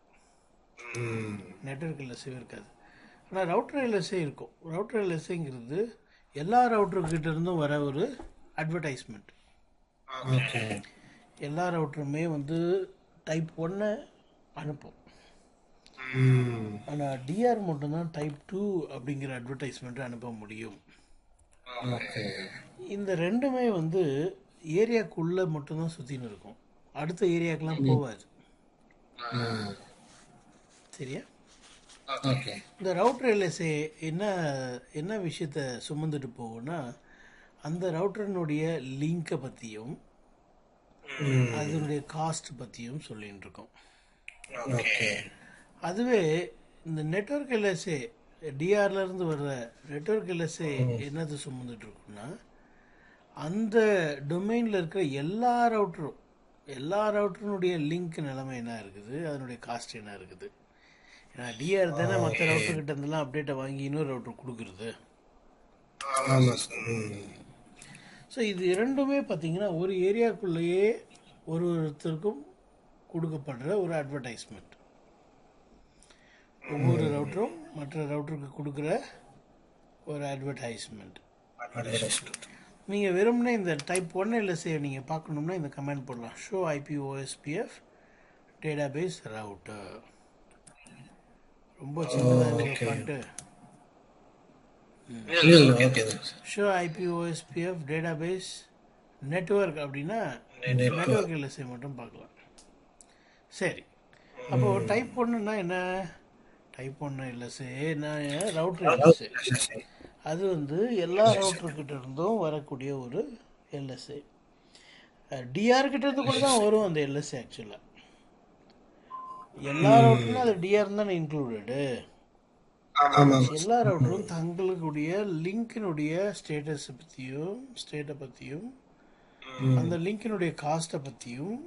Speaker 1: நெட்வொர்க் எல்எஸ்ஏ இருக்காது. ஆனால் ரவுட்டர் எல்எஸ்ஏ இருக்கும். ரவுட்டர் எல்எஸ்ஏங்கிறது எல்லா ரவுட்டர்கிட்ட இருந்தும் வர ஒரு அட்வர்டைஸ்மெண்ட். எல்லா ரவுட்டருமே வந்து டைப் 1 அனுப்பும். ஆனால் டிஆர் மட்டும்தான் டைப் 2 அப்படிங்கிற அட்வர்டைஸ்மெண்ட்டை அனுப்ப முடியும். இந்த 2மே வந்து ஏரியாக்குள்ளே மட்டும்தான் சுற்றின்னு இருக்கும், அடுத்த ஏரியாக்கெலாம் போகாது. சரியா? இந்த ரவுட்டர் எல்எஸ்ஏ என்ன விஷயத்தை சுமந்துட்டு போகும்னா, அந்த ரவுட்டரினுடைய லிங்கை பற்றியும் அதனுடைய காஸ்ட் பற்றியும் சொல்லின்னு இருக்கோம். அதுவே இந்த நெட்வொர்க் எல்எஸ்ஏ டிஆர்லேருந்து வர்ற நெட்வொர்க் எல்எஸ்ஏ என்னது சுமந்துட்டு இருக்குன்னா, அந்த டொமைனில் இருக்கிற எல்லா ரவுட்டரும் எல்லா ரவுட்டருனுடைய லிங்க் நிலைமை என்ன இருக்குது, அதனுடைய காஸ்ட் என்ன இருக்குது. ஏன்னா டிஆர் தானே மற்ற ரவுட்டர்கிட்ட இருந்தெல்லாம் அப்டேட்டை வாங்கி இன்னொரு ரவுட்டர் கொடுக்குறது.
Speaker 2: ஆமா சார்.
Speaker 1: ஸோ இது இரண்டுமே பார்த்தீங்கன்னா ஒரு ஏரியாக்குள்ளேயே ஒருத்தருக்கும் கொடுக்கப்படுற ஒரு அட்வர்டைஸ்மெண்ட். ஒவ்வொரு ரவுட்டரும் மற்ற ரவுட்டருக்கு கொடுக்குற ஒரு அட்வர்டைஸ்மெண்ட். நீங்கள் வெறும்னே இந்த டைப் 1 எல்எஸ்ஏ நீங்கள் பார்க்கணும்னா இந்த கமெண்ட் போடலாம், show IP OSPF database router. ரொம்ப சின்னதாக பண்ணிட்டு show IP OSPF database network அப்படின்னா நெட்வொர்க் எல்எஸ்ஏ மட்டும் பார்க்கலாம். சரி, அப்போது டைப் 1ன்னா என்ன? டைப் 1 எல்எஸ்ஏ நான் ரவுட்டர் எல்எஸ்ஏ, அது வந்து எல்லா ரவுட்டர்கிட்ட இருந்தும் வரக்கூடிய ஒரு எல்எஸ்ஏ. டிஆர்கிட்ட இருந்து கூட தான் வரும் அந்த எல்எஸ்ஏ. ஆக்சுவலாக எல்லா ரவுட்டரும் அது டிஆர் தானே இன்க்ளூடடு. எல்லா ரவுட்டரும் தங்களுடைய லிங்கினுடைய ஸ்டேட்டை பற்றியும் அந்த லிங்கினுடைய காஸ்ட்டை பற்றியும்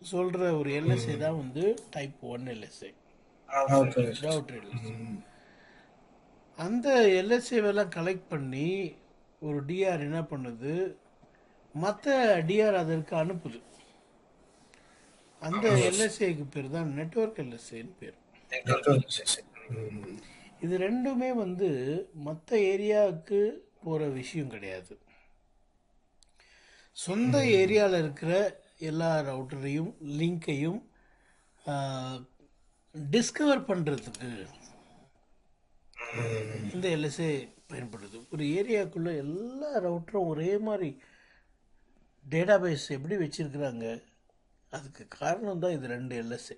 Speaker 1: சொல்கிற ஒரு எல்எஸ்ஏ தான் வந்து டைப் 1 எல்எஸ்ஏ, ரவுட்டர் எல்எஸ்ஏ. அந்த எல்எஸ்ஏவெல்லாம் கலெக்ட் பண்ணி ஒரு டிஆர் என்ன பண்ணுது, மற்ற டிஆர் அதற்கு அனுப்புது. அந்த எல்எஸ்ஏக்கு பேர் தான் நெட்வொர்க் எல்எஸ்ஏன்னு பேர். இது ரெண்டுமே வந்து மற்ற ஏரியாவுக்கு போகிற விஷயம் கிடையாது. சொந்த ஏரியாவில் இருக்கிற எல்லா ரவுட்டரையும் லிங்கையும் டிஸ்கவர் பண்ணுறதுக்கு இந்த எல்எஸ்ஏ பயன்படுது. ஒரு ஏரியாவுக்குள்ளே எல்லா ரவுட்டரும் ஒரே மாதிரி டேட்டாபேஸ் எப்படி வச்சுருக்குறாங்க, அதுக்கு காரணம் தான் இது 2 எல்எஸ்ஏ.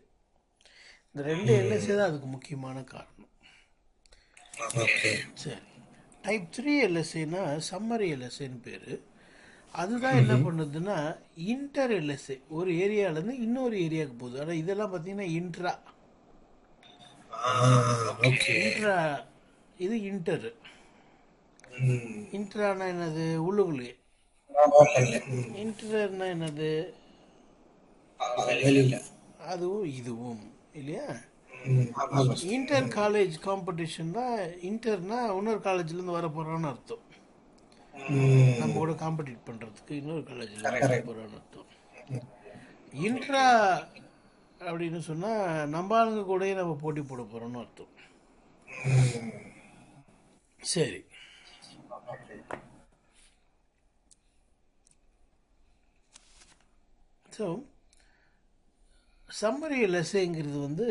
Speaker 1: இந்த 2 எல்எஸ்ஏ தான் அதுக்கு முக்கியமான காரணம். சரி, டைப் 3 எல்எஸ்ஏனா சம்மரி எல்எஸ்ஏன்னு பேர். அதுதான் என்ன பண்ணுதுன்னா இன்டர் எல்எஸ்ஏ, ஒரு ஏரியாவிலேருந்து இன்னொரு ஏரியாவுக்கு போகுது. ஆனால் இதெல்லாம் பார்த்தீங்கன்னா இன்ட்ரா, இது இன்டர். இன்ட்ரானா என்னது? உள்ளுக்குள்ளே. இன்டர்னா என்னது? அதுவும் இதுவும் இல்லையா? இன்டர் காலேஜ் காம்படிஷன் தான். இன்டர்னா இன்னொரு காலேஜ்லேருந்து வர போகிறான்னு அர்த்தம். நம்ம கூட காம்படிட் பண்ணுறதுக்கு இன்னொரு காலேஜில் வர போகிறான்னு அர்த்தம். இன்ட்ரா அப்படின்னு சொன்னால் நம்ம ஆளுங்க கூடயே நம்ம போட்டி போட போகிறோன்னு அர்த்தம். சரி, ஸோ சம்மரி எல்எஸ்ஏங்கிறது வந்து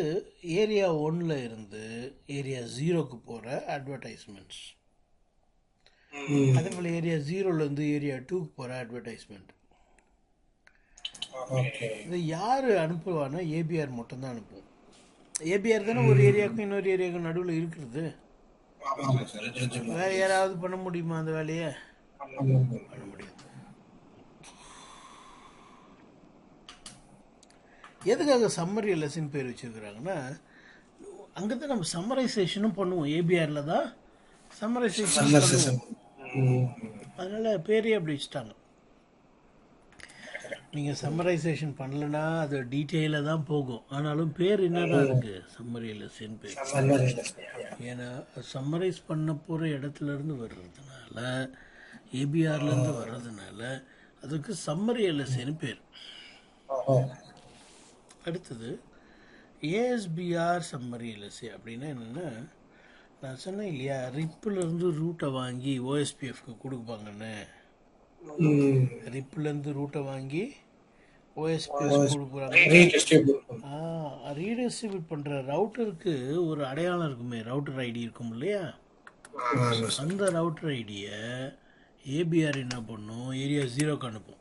Speaker 1: ஏரியா 1ல் இருந்து ஏரியா 0க்கு போகிற அட்வர்டைஸ்மெண்ட்ஸ். அதே போல் ஏரியா 0லேருந்து ஏரியா 2க்கு போகிற அட்வர்டைஸ்மெண்ட். இது யார் அனுப்புவான்னா ஏபிஆர் மட்டும்தான் அனுப்புவோம். ஏபிஆர் தானே ஒரு ஏரியாவுக்கும் இன்னொரு ஏரியாவுக்கும் நடுவில் இருக்கிறது. வேறு யாராவது பண்ண முடியுமா அந்த வேலையை? பண்ண முடியாது. எதுக்காக சம்மரி எல்எஸ்ன்னு பேர் வச்சுருக்குறாங்கன்னா, அங்கே தான் நம்ம சம்மரைசேஷனும் பண்ணுவோம். ஏபிஆரில் தான் சம்மரைசேஷன் பண்ணுவோம். அதனால் பேரே அப்படி வச்சுட்டாங்க. நீங்கள் சம்மரைசேஷன் பண்ணலைன்னா அது டீட்டெயிலாக தான் போகும். ஆனாலும் பேர் என்னதான் இருக்குது, சம்மரி எல்எஸ்ன்னு பேர். ஏன்னா சம்மரைஸ் பண்ண போகிற இடத்துலேருந்து வர்றதுனால, ஏபிஆர்லேருந்து வர்றதுனால அதுக்கு சம்மரி எல்எஸ்ன்னு பேர். அடுத்தது ஏஎஸ்பிஆர் சம்மரி எல்எஸ்ஏ அப்படின்னா என்னென்னா, நான் சொன்னேன் இல்லையா, ரிப்பிலேருந்து ரூட்டை வாங்கி ஓஎஸ்பிஎஃப்க்கு கொடுப்பாங்கன்னு. ரிப்பிலேருந்து ரூட்டை வாங்கி ஓஎஸ்பிஎஃப் கொடுக்குறாங்க. ரீடிஸ்ட்ரிபியூட் பண்ணுற ரவுட்டருக்கு ஒரு அடையாளம் இருக்குமே, ரவுட்டர் ஐடி இருக்கும் இல்லையா? அந்த ரவுட்டர் ஐடியை ஏபிஆர் என்ன பண்ணும், ஏரியா 0க்கு அனுப்பும்.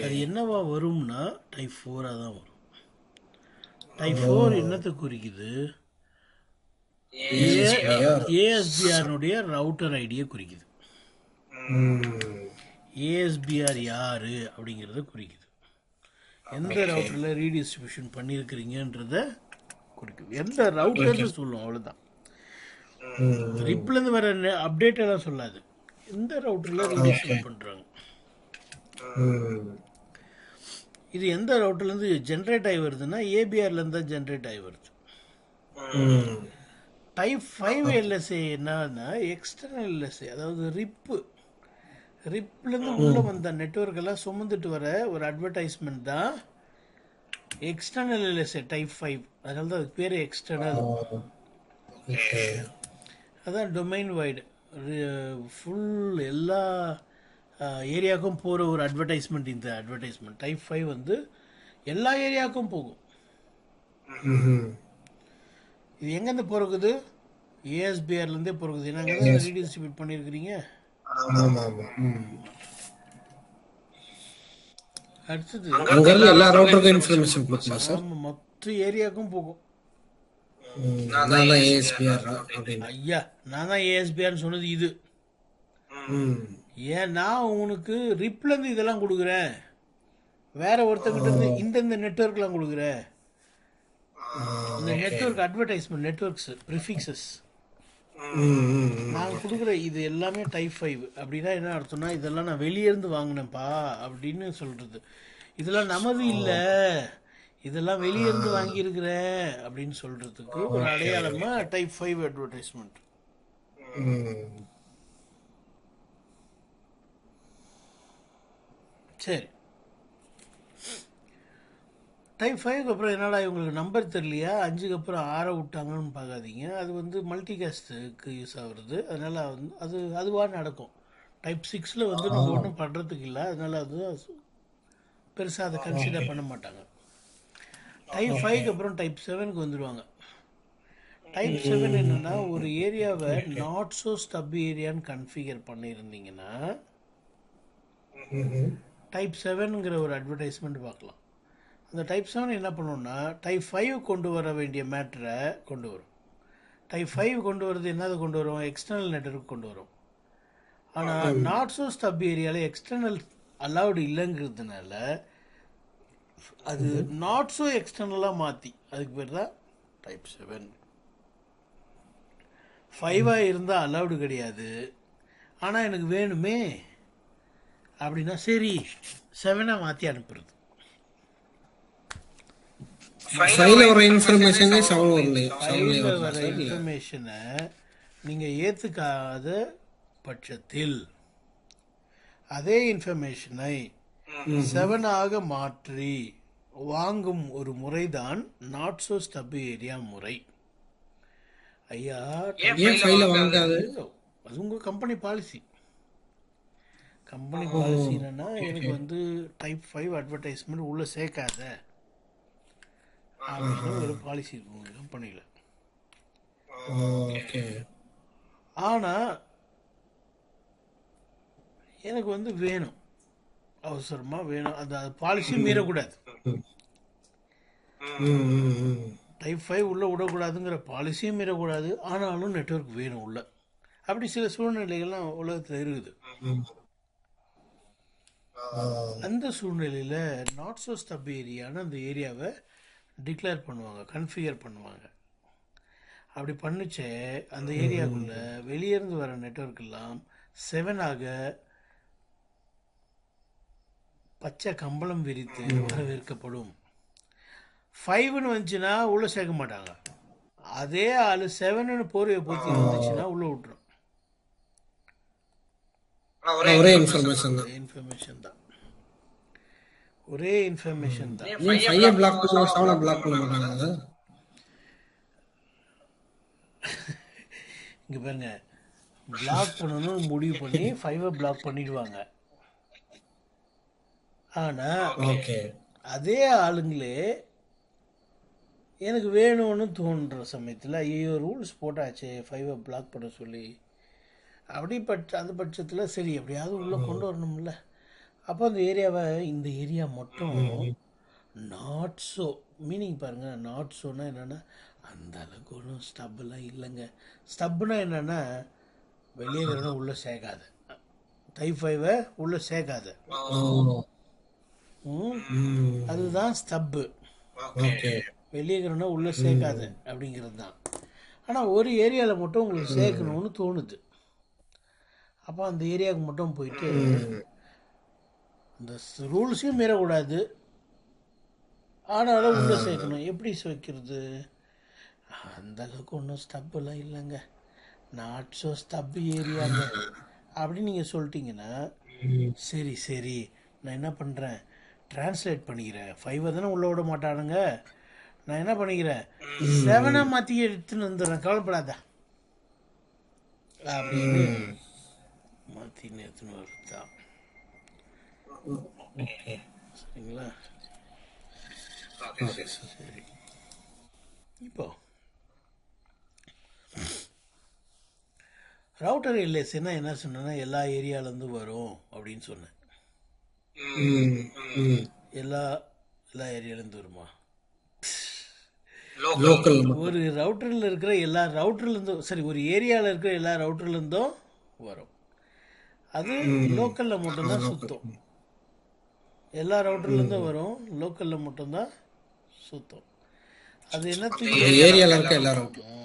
Speaker 1: அது என்னவா வரும்னா டைப் 4 தான் வரும். டைப் 4 என்னத்தை குறிக்குது? ஏஎஸ்பிஆருடைய ரவுட்டர் ஐடியை குறிக்குது. ஏஎஸ்பிஆர் யாரு அப்படிங்கிறத குறிக்குது. எந்த ரவுட்டரில் ரீடிஸ்ட்ரிபியூஷன் பண்ணியிருக்கிறீங்கன்றத குறிக்குது. எந்த ரவுட்டர்னு சொல்லுவோம், அவ்வளோதான். ரிப்லேருந்து வர அப்டேட் எல்லாம் சொல்லாது, எந்த ரவுட்டரில் ரீடிஸ்ட்ரிபியூட் பண்ணுறாங்க.
Speaker 2: ம்.
Speaker 1: இது எந்த ரவுட்டர்லேருந்து ஜென்ரேட் ஆகி வருதுன்னா ஏபிஆர்லேருந்து தான் ஜென்ரேட் ஆகி வருது.
Speaker 2: ம்.
Speaker 1: டைப் 5 எல்எஸ்ஏ என்னன்னா எக்ஸ்டர்னல் எல்எஸ்ஏ, அதாவது ரிப்லேருந்து உள்ளே வந்த நெட்வொர்க் எல்லாம் சுமந்துட்டு வர ஒரு அட்வர்டைஸ்மெண்ட் தான் எக்ஸ்டர்னல் எல்எஸ்ஏ டைப் 5. அதனால தான் அதுக்கு பேர் எக்ஸ்டர்னல்.
Speaker 2: ஓகே.
Speaker 1: அதான் டொமைன் வைடு ஃபுல் எல்லா ஏரியாவுக்கும் போகிற ஒரு அட்வர்டைஸ்மெண்ட். இந்த அட்வர்டைஸ்மெண்ட் டைப் 5 வந்து எல்லா ஏரியாவுக்கும் போகும்.
Speaker 2: ம்ஹும்.
Speaker 1: இது எங்கேருந்து பிறகுது? ஏஎஸ்பிஆர்லேருந்தே பிறகுது. ஏன்னா அங்கே தான் ரீடிஸ்ட்ரிபியூட் பண்ணியிருக்கிறீங்க.
Speaker 2: ஆமா ஆமா. ம்.
Speaker 1: அடுத்தது
Speaker 2: அங்கிருந்து எல்லா ரவுட்டருக்கும் இன்ஃபர்மேஷன் கொடுக்குமா சார்?
Speaker 1: ஆமாம், மொத்த ஏரியாவுக்கும் போகும்.
Speaker 2: நான் தான் ஏஎஸ்பிஆர் அப்படின்னு.
Speaker 1: ஐயா, நான் தான் ஏஎஸ்பிஆர்னு சொன்னது இது.
Speaker 2: ம்.
Speaker 1: ஏன் நான் உனக்கு ரிப்லேருந்து இதெல்லாம் கொடுக்குறேன், வேற ஒருத்தங்கிட்ட இருந்து இந்த நெட்வொர்க்லாம் கொடுக்குறேன். இந்த நெட்வொர்க் அட்வர்டைஸ்மெண்ட் நெட்வொர்க்ஸ் ப்ரிஃபிக்ஸஸ் நான் கொடுக்குற இது எல்லாமே டைப் 5. அப்படின்னா என்ன அர்த்தம்னா, இதெல்லாம் நான் வெளியேருந்து வாங்கினேன்ப்பா அப்படின்னு சொல்றது. இதெல்லாம் நமது இல்லை, இதெல்லாம் வெளியேருந்து வாங்கியிருக்கிறேன் அப்படின்னு சொல்றதுக்கு ஒரு அடையாளமா டைப் 5 அட்வர்டைஸ்மெண்ட். சரி, டைப் 5க்கு அப்புறம் என்னடா இவங்களுக்கு நம்பர் தெரியலையா, 5க்கு அப்புறம் 6 விட்டாங்கன்னு பார்க்காதீங்க. அது வந்து மல்டிகாஸ்ட்டுக்கு யூஸ் ஆகுறது. அதனால் வந்து அதுவாக நடக்கும். டைப் 6ல் வந்து நம்ம ஒன்றும் பண்ணுறதுக்கு இல்லை. அதனால் அது பெருசாக அதை கன்சிடர் பண்ண மாட்டாங்க. டைப் 5க்கு அப்புறம் டைப் 7க்கு வந்துடுவாங்க. டைப் 7 என்னென்னா, ஒரு ஏரியாவை நாட் ஸோ ஸ்டப் ஏரியான்னு கன்ஃபிகர் பண்ணியிருந்தீங்கன்னா டைப் 7ங்கிற ஒரு அட்வர்டைஸ்மெண்ட் பார்க்கலாம். அந்த டைப் 7 என்ன பண்ணணும்னா, டைப் 5 கொண்டு வர வேண்டிய மேட்டரை கொண்டு வரும். டைப் 5 கொண்டு வரது என்னது கொண்டு வரும்? எக்ஸ்டர்னல் நெட்வொர்க் கொண்டு வரும். ஆனால் நாட் ஸோ ஸ்டப் ஏரியாவில் எக்ஸ்டர்னல் அலவுடு இல்லைங்கிறதுனால அது நாட் ஸோ எக்ஸ்டர்னலாக மாற்றி அதுக்கு பேர் தான் டைப் 7. 5ஆக இருந்தால் அலவுடு கிடையாது, ஆனால் எனக்கு வேணுமே அப்படின்னா சரி 7ஆக மாற்றி அனுப்புறது. இன்ஃபர்மேஷனை நீங்கள் ஏற்றுக்காத பட்சத்தில் அதே இன்ஃபர்மேஷனை 7ஆக மாற்றி வாங்கும் ஒரு முறைதான் நாட் ஸோ ஸ்டப் ஏரியா முறை. ஐயா, அது உங்கள் கம்பெனி பாலிசி. கம்பெனி பாலிசி என்னன்னா, எனக்கு வந்து டைப் 5 அட்வர்டைஸ்மெண்ட் உள்ள சேர்க்காத அப்படின்னு ஒரு பாலிசி இருக்கு உங்கள் கம்பெனியில். ஆனால் எனக்கு வந்து வேணும், அவசரமாக வேணும், அந்த பாலிசி மீறக்கூடாது. டைப் 5 உள்ளே விடக்கூடாதுங்கிற பாலிசியும் மீறக்கூடாது, ஆனாலும் நெட்வொர்க் வேணும் உள்ள. அப்படி சில சூழ்நிலைகள்லாம் உலகத்தில் இருக்குது. அந்த சூழ்நிலையில் நாட் ஸோ ஸ்டப் ஏரியான்னு அந்த ஏரியாவை டிக்ளேர் பண்ணுவாங்க, கன்ஃபிகர் பண்ணுவாங்க. அப்படி பண்ணிச்சே அந்த ஏரியாவுக்குள்ளே வெளியேருந்து வர நெட்வொர்க் எல்லாம் 7ஆக பச்சை கம்பளம் விரித்து வரவேற்கப்படும். 5ன்னு வந்துச்சுன்னா உள்ளே சேர்க்க மாட்டாங்க. அதே ஆள் 7ன்னு போர்வையை போத்தி வந்துச்சுன்னா உள்ளே விட்டுரும். ஒரே இன்ஃபர்மேஷன் தான். ஒரே இன்ஃபர்மேஷன் தான். இங்கே பாருங்க, பிளாக் பண்ணணும்னு முடிவு பண்ணி 5 பிளாக் பண்ணிடுவாங்க. ஆனால் அதே ஆளுங்களே எனக்கு வேணும்னு தோன்ற சமயத்தில் ஐயோ ரூல்ஸ் போட்டாச்சே 5 பிளாக் பண்ண சொல்லி, அந்த பட்சத்தில் சரி எப்படியாவது உள்ளே கொண்டு வரணும்ல. அப்போ அந்த ஏரியாவை இந்த ஏரியா மட்டும் நாட் ஸோ மீனிங் பாருங்கள். நாட் ஸோன்னா என்னென்னா, அந்த அளவுக்கு ஒன்றும் ஸ்டப்லாம் இல்லைங்க. ஸ்டப்னா என்னென்னா, வெளியே இருக்கிறவங்க உள்ளே சேர்க்காது, டைப் 5 உள்ளே சேர்க்காது, அதுதான் ஸ்டப்பு. வெளியே இருக்கிறவங்க உள்ளே சேர்க்காது அப்படிங்கிறது தான். ஆனால் ஒரு ஏரியாவில் மட்டும் உங்களுக்கு சேர்க்கணும்னு தோணுது. அப்போ அந்த ஏரியாவுக்கு மட்டும் போயிட்டு இந்த ரூல்ஸையும் மீறக்கூடாது, ஆனாலும் உள்ளே சேர்க்கணும். எப்படி வைக்கிறது? அந்த அளவுக்கு ஒன்றும் ஸ்டப்பெல்லாம் இல்லைங்க, நாட் ஸோ ஸ்டப் ஏரியாங்க அப்படின்னு நீங்கள் சொல்லிட்டீங்கன்னா, சரி சரி நான் என்ன பண்ணுறேன், ட்ரான்ஸ்லேட் பண்ணிக்கிறேன். 5 தானே உள்ளே விட மாட்டானுங்க, நான் என்ன பண்ணிக்கிறேன், 7 மாற்றி எடுத்துன்னு வந்துடுறேன், கவலைப்படாத அப்படின்னு மாற்றின்னு எடுத்துன்னு வருதான். சரிங்களா? சரி, இப்போ ரவுட்டர் எல்எஸ்னா என்ன சொன்னேன்னா, எல்லா ஏரியாவிலேருந்து வரும் அப்படின்னு சொன்னேன். எல்லா எல்லா ஏரியாவிலேருந்து வருமா?
Speaker 2: லோக்கல்
Speaker 1: ஒரு ரவுட்டரில் இருக்கிற எல்லா ரவுட்டர்லேருந்தும், சரி, ஒரு ஏரியாவில் இருக்கிற எல்லா ரவுட்டர்லேருந்தும் வரும். அது லோக்கலில் மட்டும்தான் சுத்தம். எல்லா ரவுட்டர்லேருந்தும் வரும், லோக்கலில் மட்டும்தான் சுத்தம். அது என்ன
Speaker 2: ஏரியாவில் இருக்க எல்லா ரவுட்டரும்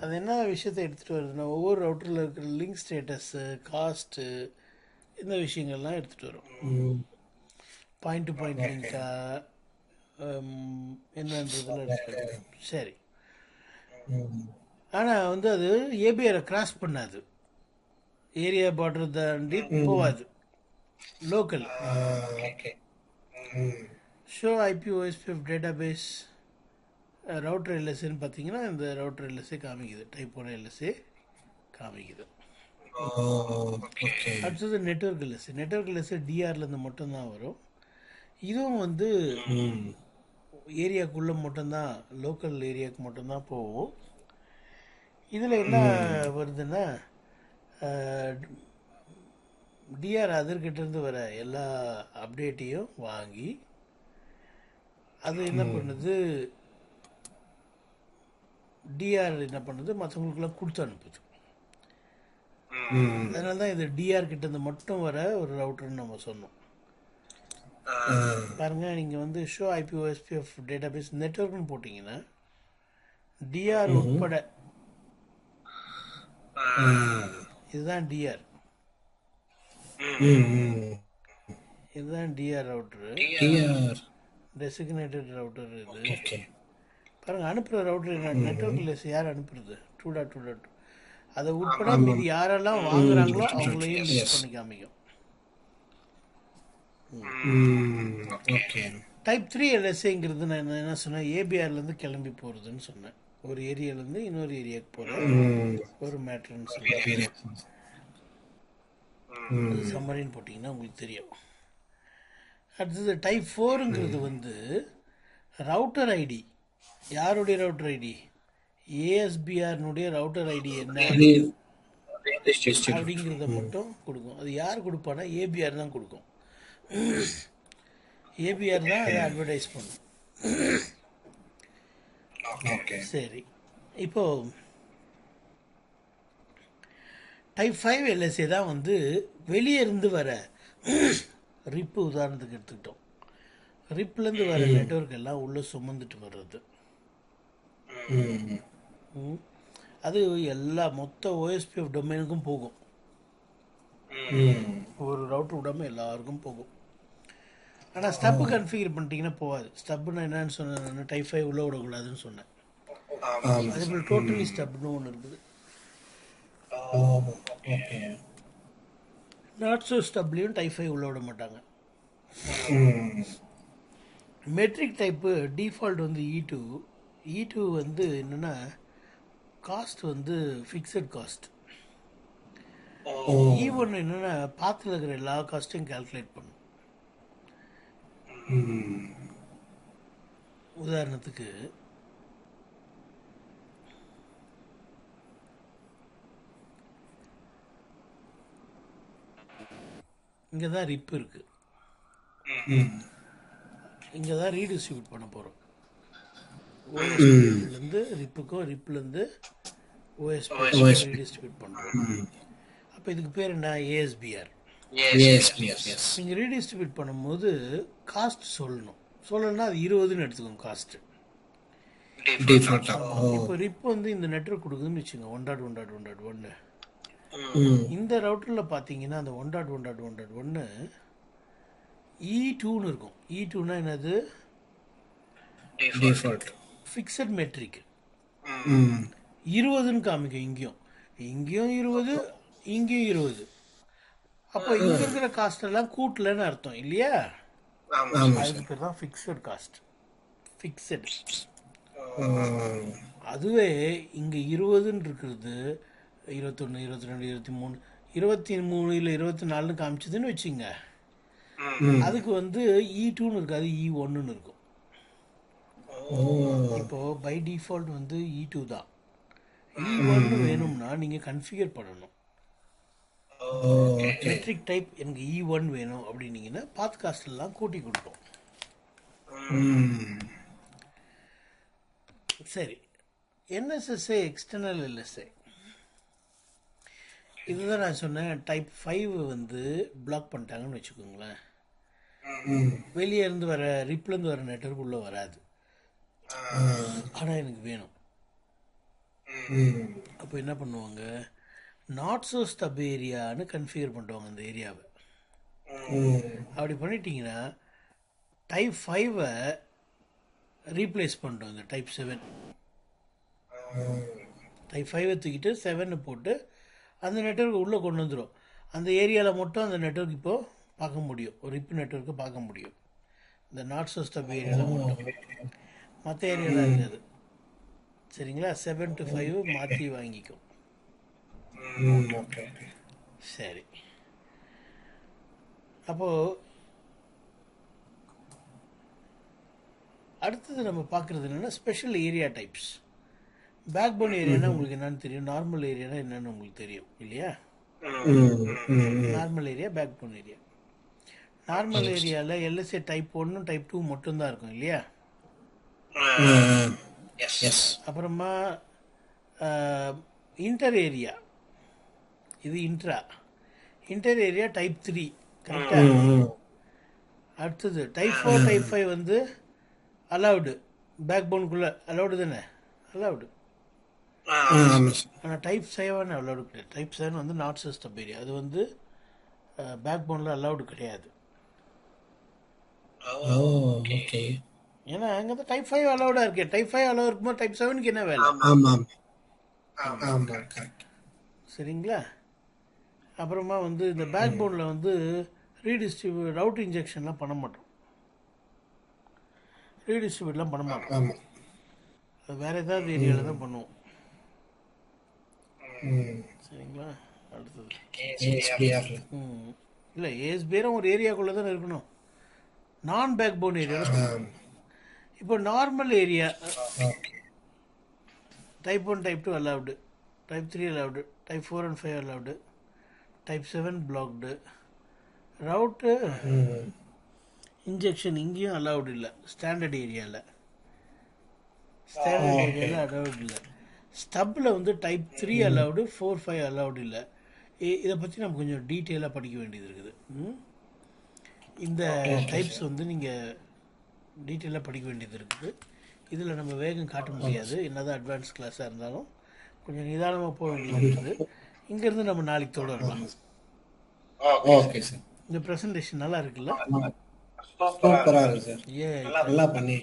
Speaker 1: அது என்ன விஷயத்தை எடுத்துகிட்டு வருதுன்னா, ஒவ்வொரு ரவுட்டரில் இருக்கிற லிங்க் ஸ்டேட்டஸு, காஸ்ட்டு, இந்த விஷயங்கள்லாம் எடுத்துகிட்டு வரும். பாயிண்ட் டு பாயிண்ட் லிங்க்கா என்னன்றதுல எடுத்துகிட்டு வரும். சரி, ஆனால் வந்து அது ஏபிஆரை கிராஸ் பண்ணாது, ஏரியா பார்டர் தாண்டி போகாது. Local show IP OSPF database router எல்எஸ்ஏன்னு பார்த்தீங்கன்னா, இந்த ரவுட்டர் எல்எஸ்ஏ காமிக்குது, டைப் 1 எல்எஸ்ஏ காமிக்குது. அடுத்தது நெட்வொர்க் எல்எஸ்ஏ. நெட்வொர்க் எல்எஸ்ஏ டிஆர்லேருந்து மட்டும்தான் வரும். இதுவும் வந்து ஏரியாக்குள்ளே மட்டும்தான், லோக்கல் ஏரியாவுக்கு மட்டும்தான் போகும். இதில் என்ன வருதுன்னா, டிஆர் அதர்கிட்டேருந்து வர எல்லா அப்டேட்டையும் வாங்கி அது என்ன பண்ணுது, டிஆர் என்ன பண்ணுது, மற்றவங்களுக்குலாம் கொடுத்து அனுப்புது. அதனால தான் இது டிஆர் கிட்டேருந்து மட்டும் வர ஒரு ரவுட்டர்னு நம்ம சொன்னோம். பாருங்க, நீங்கள் வந்து show IP OSPF database நெட்வொர்க்னு போட்டிங்கன்னா, டிஆர் உட்பட இதுதான் டிஆர், இதுதான் டிஆர் ரவுட்டரு, டெசிக்னேட்டட் ரவுட்டர் இது. பாருங்க, அனுப்புகிற ரவுட்டர் நெட்வொர்க் லேஸ் யார் அனுப்புறது, 2.2.2. அதை உட்பட மீதி யாரெல்லாம் வாங்குறாங்களோ அவங்களையும் லிஸ்ட் பண்ணி காமிக்கும். டைப் 3 எல்எஸ்ஏங்கிறது நான் என்ன சொன்னேன், ஏபிஆர்லேருந்து கிளம்பி போகிறதுன்னு சொன்னேன். ஒரு ஏரியாலேருந்து இன்னொரு ஏரியாவுக்கு போகிற ஒரு மேட்ருன்னு சொன்னேன். சம்மரின்னு போட்டிங்கன்னா உங்களுக்கு தெரியும். அடுத்தது டைப் 4ங்கிறது வந்து ரவுட்டர் ஐடி. யாருடைய ரவுட்டர் ஐடி? ஏஎஸ்பிஆர்னுடைய ரவுட்டர் ஐடி என்ன அப்படிங்கிறத மட்டும் கொடுக்கும். அது யார் கொடுப்பானா, ஏபிஆர் தான் கொடுக்கும். ஏபிஆர் தான் அதை அட்வர்டைஸ் பண்ணும். சரி, இப்போ டைப் 5 எல்எஸ்ஏ தான் வந்து வெளியே இருந்து வர ரிப்பு. உதாரணத்துக்கு எடுத்துக்கிட்டோம், ரிப்லேருந்து வர நெட்வொர்க் எல்லாம் உள்ளே சுமந்துட்டு வர்றது. அது எல்லா மொத்த ஓஎஸ்பிஎஃப் டொமைனுக்கும் போகும். ஒரு ரவுட்டர் விடாமல் எல்லாருக்கும் போகும். ஆனால் ஸ்டப்பு கன்ஃபிகர் பண்ணிட்டீங்கன்னா போகாது. ஸ்டப்புன்னா என்னன்னு சொன்னேன், டைப் 5 உள்ளே விடக்கூடாதுன்னு சொன்னேன். அதேபோல் டோட்டலி ஸ்டப்னு ஒன்று இருக்குது. நாட் ஸோ ஸ்டப்லையும் டைப் 5 உள்ளே விட மாட்டாங்க. மெட்ரிக் டைப்பு டிஃபால்ட் வந்து E2. E2 வந்து என்னென்னா, காஸ்ட் வந்து ஃபிக்ஸட் காஸ்ட். E1 என்னென்னா, பாத்தில் இருக்கிற எல்லா காஸ்ட்டையும் கால்குலேட் பண்ணும். உதாரணத்துக்கு இங்கே தான் ரிப் இருக்குது, இங்கே தான் ரீடிஸ்ட்ரிபியூட் பண்ண போகிறோம். ஓஎஸ்பிலேருந்து ரிப்புக்கும், ரிப்லேருந்து ஓஎஸ்பி ரீடிஸ்ட்ரிபியூட் பண்ணுறோம். அப்போ இதுக்கு பேர் என்ன, ஏஎஸ்பிஆர். நீங்கள் ரீடிஸ்ட்ரிபியூட் பண்ணும்போது காஸ்ட் சொல்லணும்னா அது 20ன்னு எடுத்துக்கோங்க காஸ்ட்டு. இப்போ ரிப் வந்து இந்த நெட்வொர்க் கொடுக்குதுன்னு வச்சுங்க, 1.1.1.1. இந்த ரவுட்டரில் பார்த்தீங்கன்னா அந்த 1.1.1.1 E2ன்னு இருக்கும். E2னா என்னது?
Speaker 2: டிஃபால்ட்.
Speaker 1: Fixed metric.
Speaker 2: ம்
Speaker 1: 20ன்னு காமிக்கும். இங்கேயும் 20, இங்கேயும் 20. அப்போ இங்கே இருக்கிற காஸ்ட் எல்லாம் கூட்டலன்னு அர்த்தம் இல்லையா?
Speaker 2: ஆமாம்
Speaker 1: அதுக்கு
Speaker 2: சார்.
Speaker 1: பேர் தான் ஃபிக்ஸட் காஸ்ட். ஃபிக்ஸட்.
Speaker 2: ம்
Speaker 1: அதுவே இங்கே 20ன்னு இருக்கிறது 21, 22, 23, 23 இல்லை 24ன்னு காமிச்சதுன்னு வச்சுங்க. அதுக்கு வந்து E2ன்னு இருக்காது, E1ன்னு இருக்கும். இப்போ பை டிஃபால்ட் வந்து E2 தான். E1 வேணும்னா நீங்கள் கன்ஃபிகர் பண்ணணும். மெட்ரிக் டைப் எனக்கு E1 வேணும் அப்படின்னீங்கன்னா பாத் காஸ்ட் எல்லாம் கூட்டி கொடுப்போம். சரி, என்எஸ்எஸ்ஏ எக்ஸ்டர்னல் எல்எஸ்ஏ இதுதான் நான் சொன்னேன். டைப் 5 வந்து பிளாக் பண்ணிட்டாங்கன்னு வச்சுக்கோங்களேன். வெளியே இருந்து வர ரிப்லேருந்து வர நெட்வொர்க் உள்ளே வராது. ஆனால் எனக்கு வேணும். அப்போ என்ன பண்ணுவாங்க? நாட் ஸோ ஸ்டப் ஏரியான்னு கன்ஃபிகர் பண்ணுவாங்க அந்த ஏரியாவை. அப்படி பண்ணிட்டீங்கன்னா டைப் 5-ஐ ரீப்ளேஸ் பண்ணிட்டோம் இந்த டைப் 7. டைப் 5-ஐ தூக்கிட்டு 7 போட்டு அந்த நெட்வொர்க் உள்ளே கொண்டு வந்துடும். அந்த ஏரியாவில் மட்டும் அந்த நெட்வொர்க் இப்போது பார்க்க முடியும். ஒரு ரிப் நெட்வொர்க்கை பார்க்க முடியும் இந்த நாட் ஸோ ஸ்டப் ஏரியாவில் மட்டும். மற்ற ஏரியாவில் இருக்காது. சரிங்களா? 7 to 5 மாற்றி வாங்கிக்கும்.
Speaker 2: ஓகே.
Speaker 1: சரி, அப்போது அடுத்தது நம்ம பார்க்குறது என்னென்னா special area types. Backbone ஏரியானா உங்களுக்கு என்னன்னு தெரியும், நார்மல் ஏரியானா என்னன்னு உங்களுக்கு தெரியும் இல்லையா? Normal area, backbone area. Normal ஏரியாவில் எல்எஸ்ஏ டைப் 1, டைப் 2 மட்டும்தான் இருக்கும் இல்லையா? அப்புறமா இன்டர் ஏரியா, இது இன்டர் ஏரியா டைப் 3 கரெக்டாக. அடுத்தது டைப் 4, டைப் 5 வந்து அலவுடு. பேக் போனுக்குள்ளே அலவுடு தானே? அலவுடு. ஆனால் டைப் 7 அலவுடு கிடையாது. டைப் 7 வந்து நாட் ஸோ ஸ்டப் ஏரியா. அது வந்து பேக் போனில் அலவுடு கிடையாது.
Speaker 2: ஓகே.
Speaker 1: ஏன்னா அங்கே தான் டைப் 5 அலவுடாக இருக்கு. டைப் 5 அலவுட் இருக்கும்போது டைப் 7க்கு என்ன வேலை? சரிங்களா? அப்புறமா வந்து இந்த பேக் போனில் வந்து ரவுட் இன்ஜெக்ஷன்லாம் பண்ண மாட்டோம். ரீடிஸ்ட்ரிபியூட்லாம் பண்ண மாட்டோம். அது வேறு ஏதாவது ஏரியாவில் தான் பண்ணுவோம். சரிங்களா? அடுத்தது இல்லை, ஏஎஸ்பிஆரும் ஒரு ஏரியாக்குள்ளே தான் இருக்கணும். நான் பேக் போன் ஏரியாவில். இப்போ normal area type 1, type 2 allowed, type 3 allowed, type 4 and 5 allowed, type 7 blocked. Route injection இங்கேயும் அலவுட் இல்லை. ஸ்டாண்டர்ட் ஏரியாவில் அலவுட் இல்லை. ஸ்டப்பில் வந்து டைப் 3 அலவுடு, 4, 5 அலவுட் இல்லை. இதை பற்றி நம்ம கொஞ்சம் டீட்டெயிலாக படிக்க வேண்டியது இருக்குது. இந்த டைப்ஸ் வந்து நீங்கள் டீட்டெயிலாக படிக்க வேண்டியது இருக்குது. இதில் நம்ம வேகம் காட்ட முடியாது, என்னதான் அட்வான்ஸ் கிளாஸாக இருந்தாலும் கொஞ்சம் நிதானமாக போக வேண்டியது இருக்குது. இங்கேருந்து நம்ம நாளைக்கு தொடரலாம்.
Speaker 2: Okay sir.
Speaker 1: இந்த ப்ரெசன்டேஷன் நல்லா இருக்குல்ல?
Speaker 2: சூப்பராக இருக்கு சார்.
Speaker 1: ஏ
Speaker 2: நல்லா பண்ணி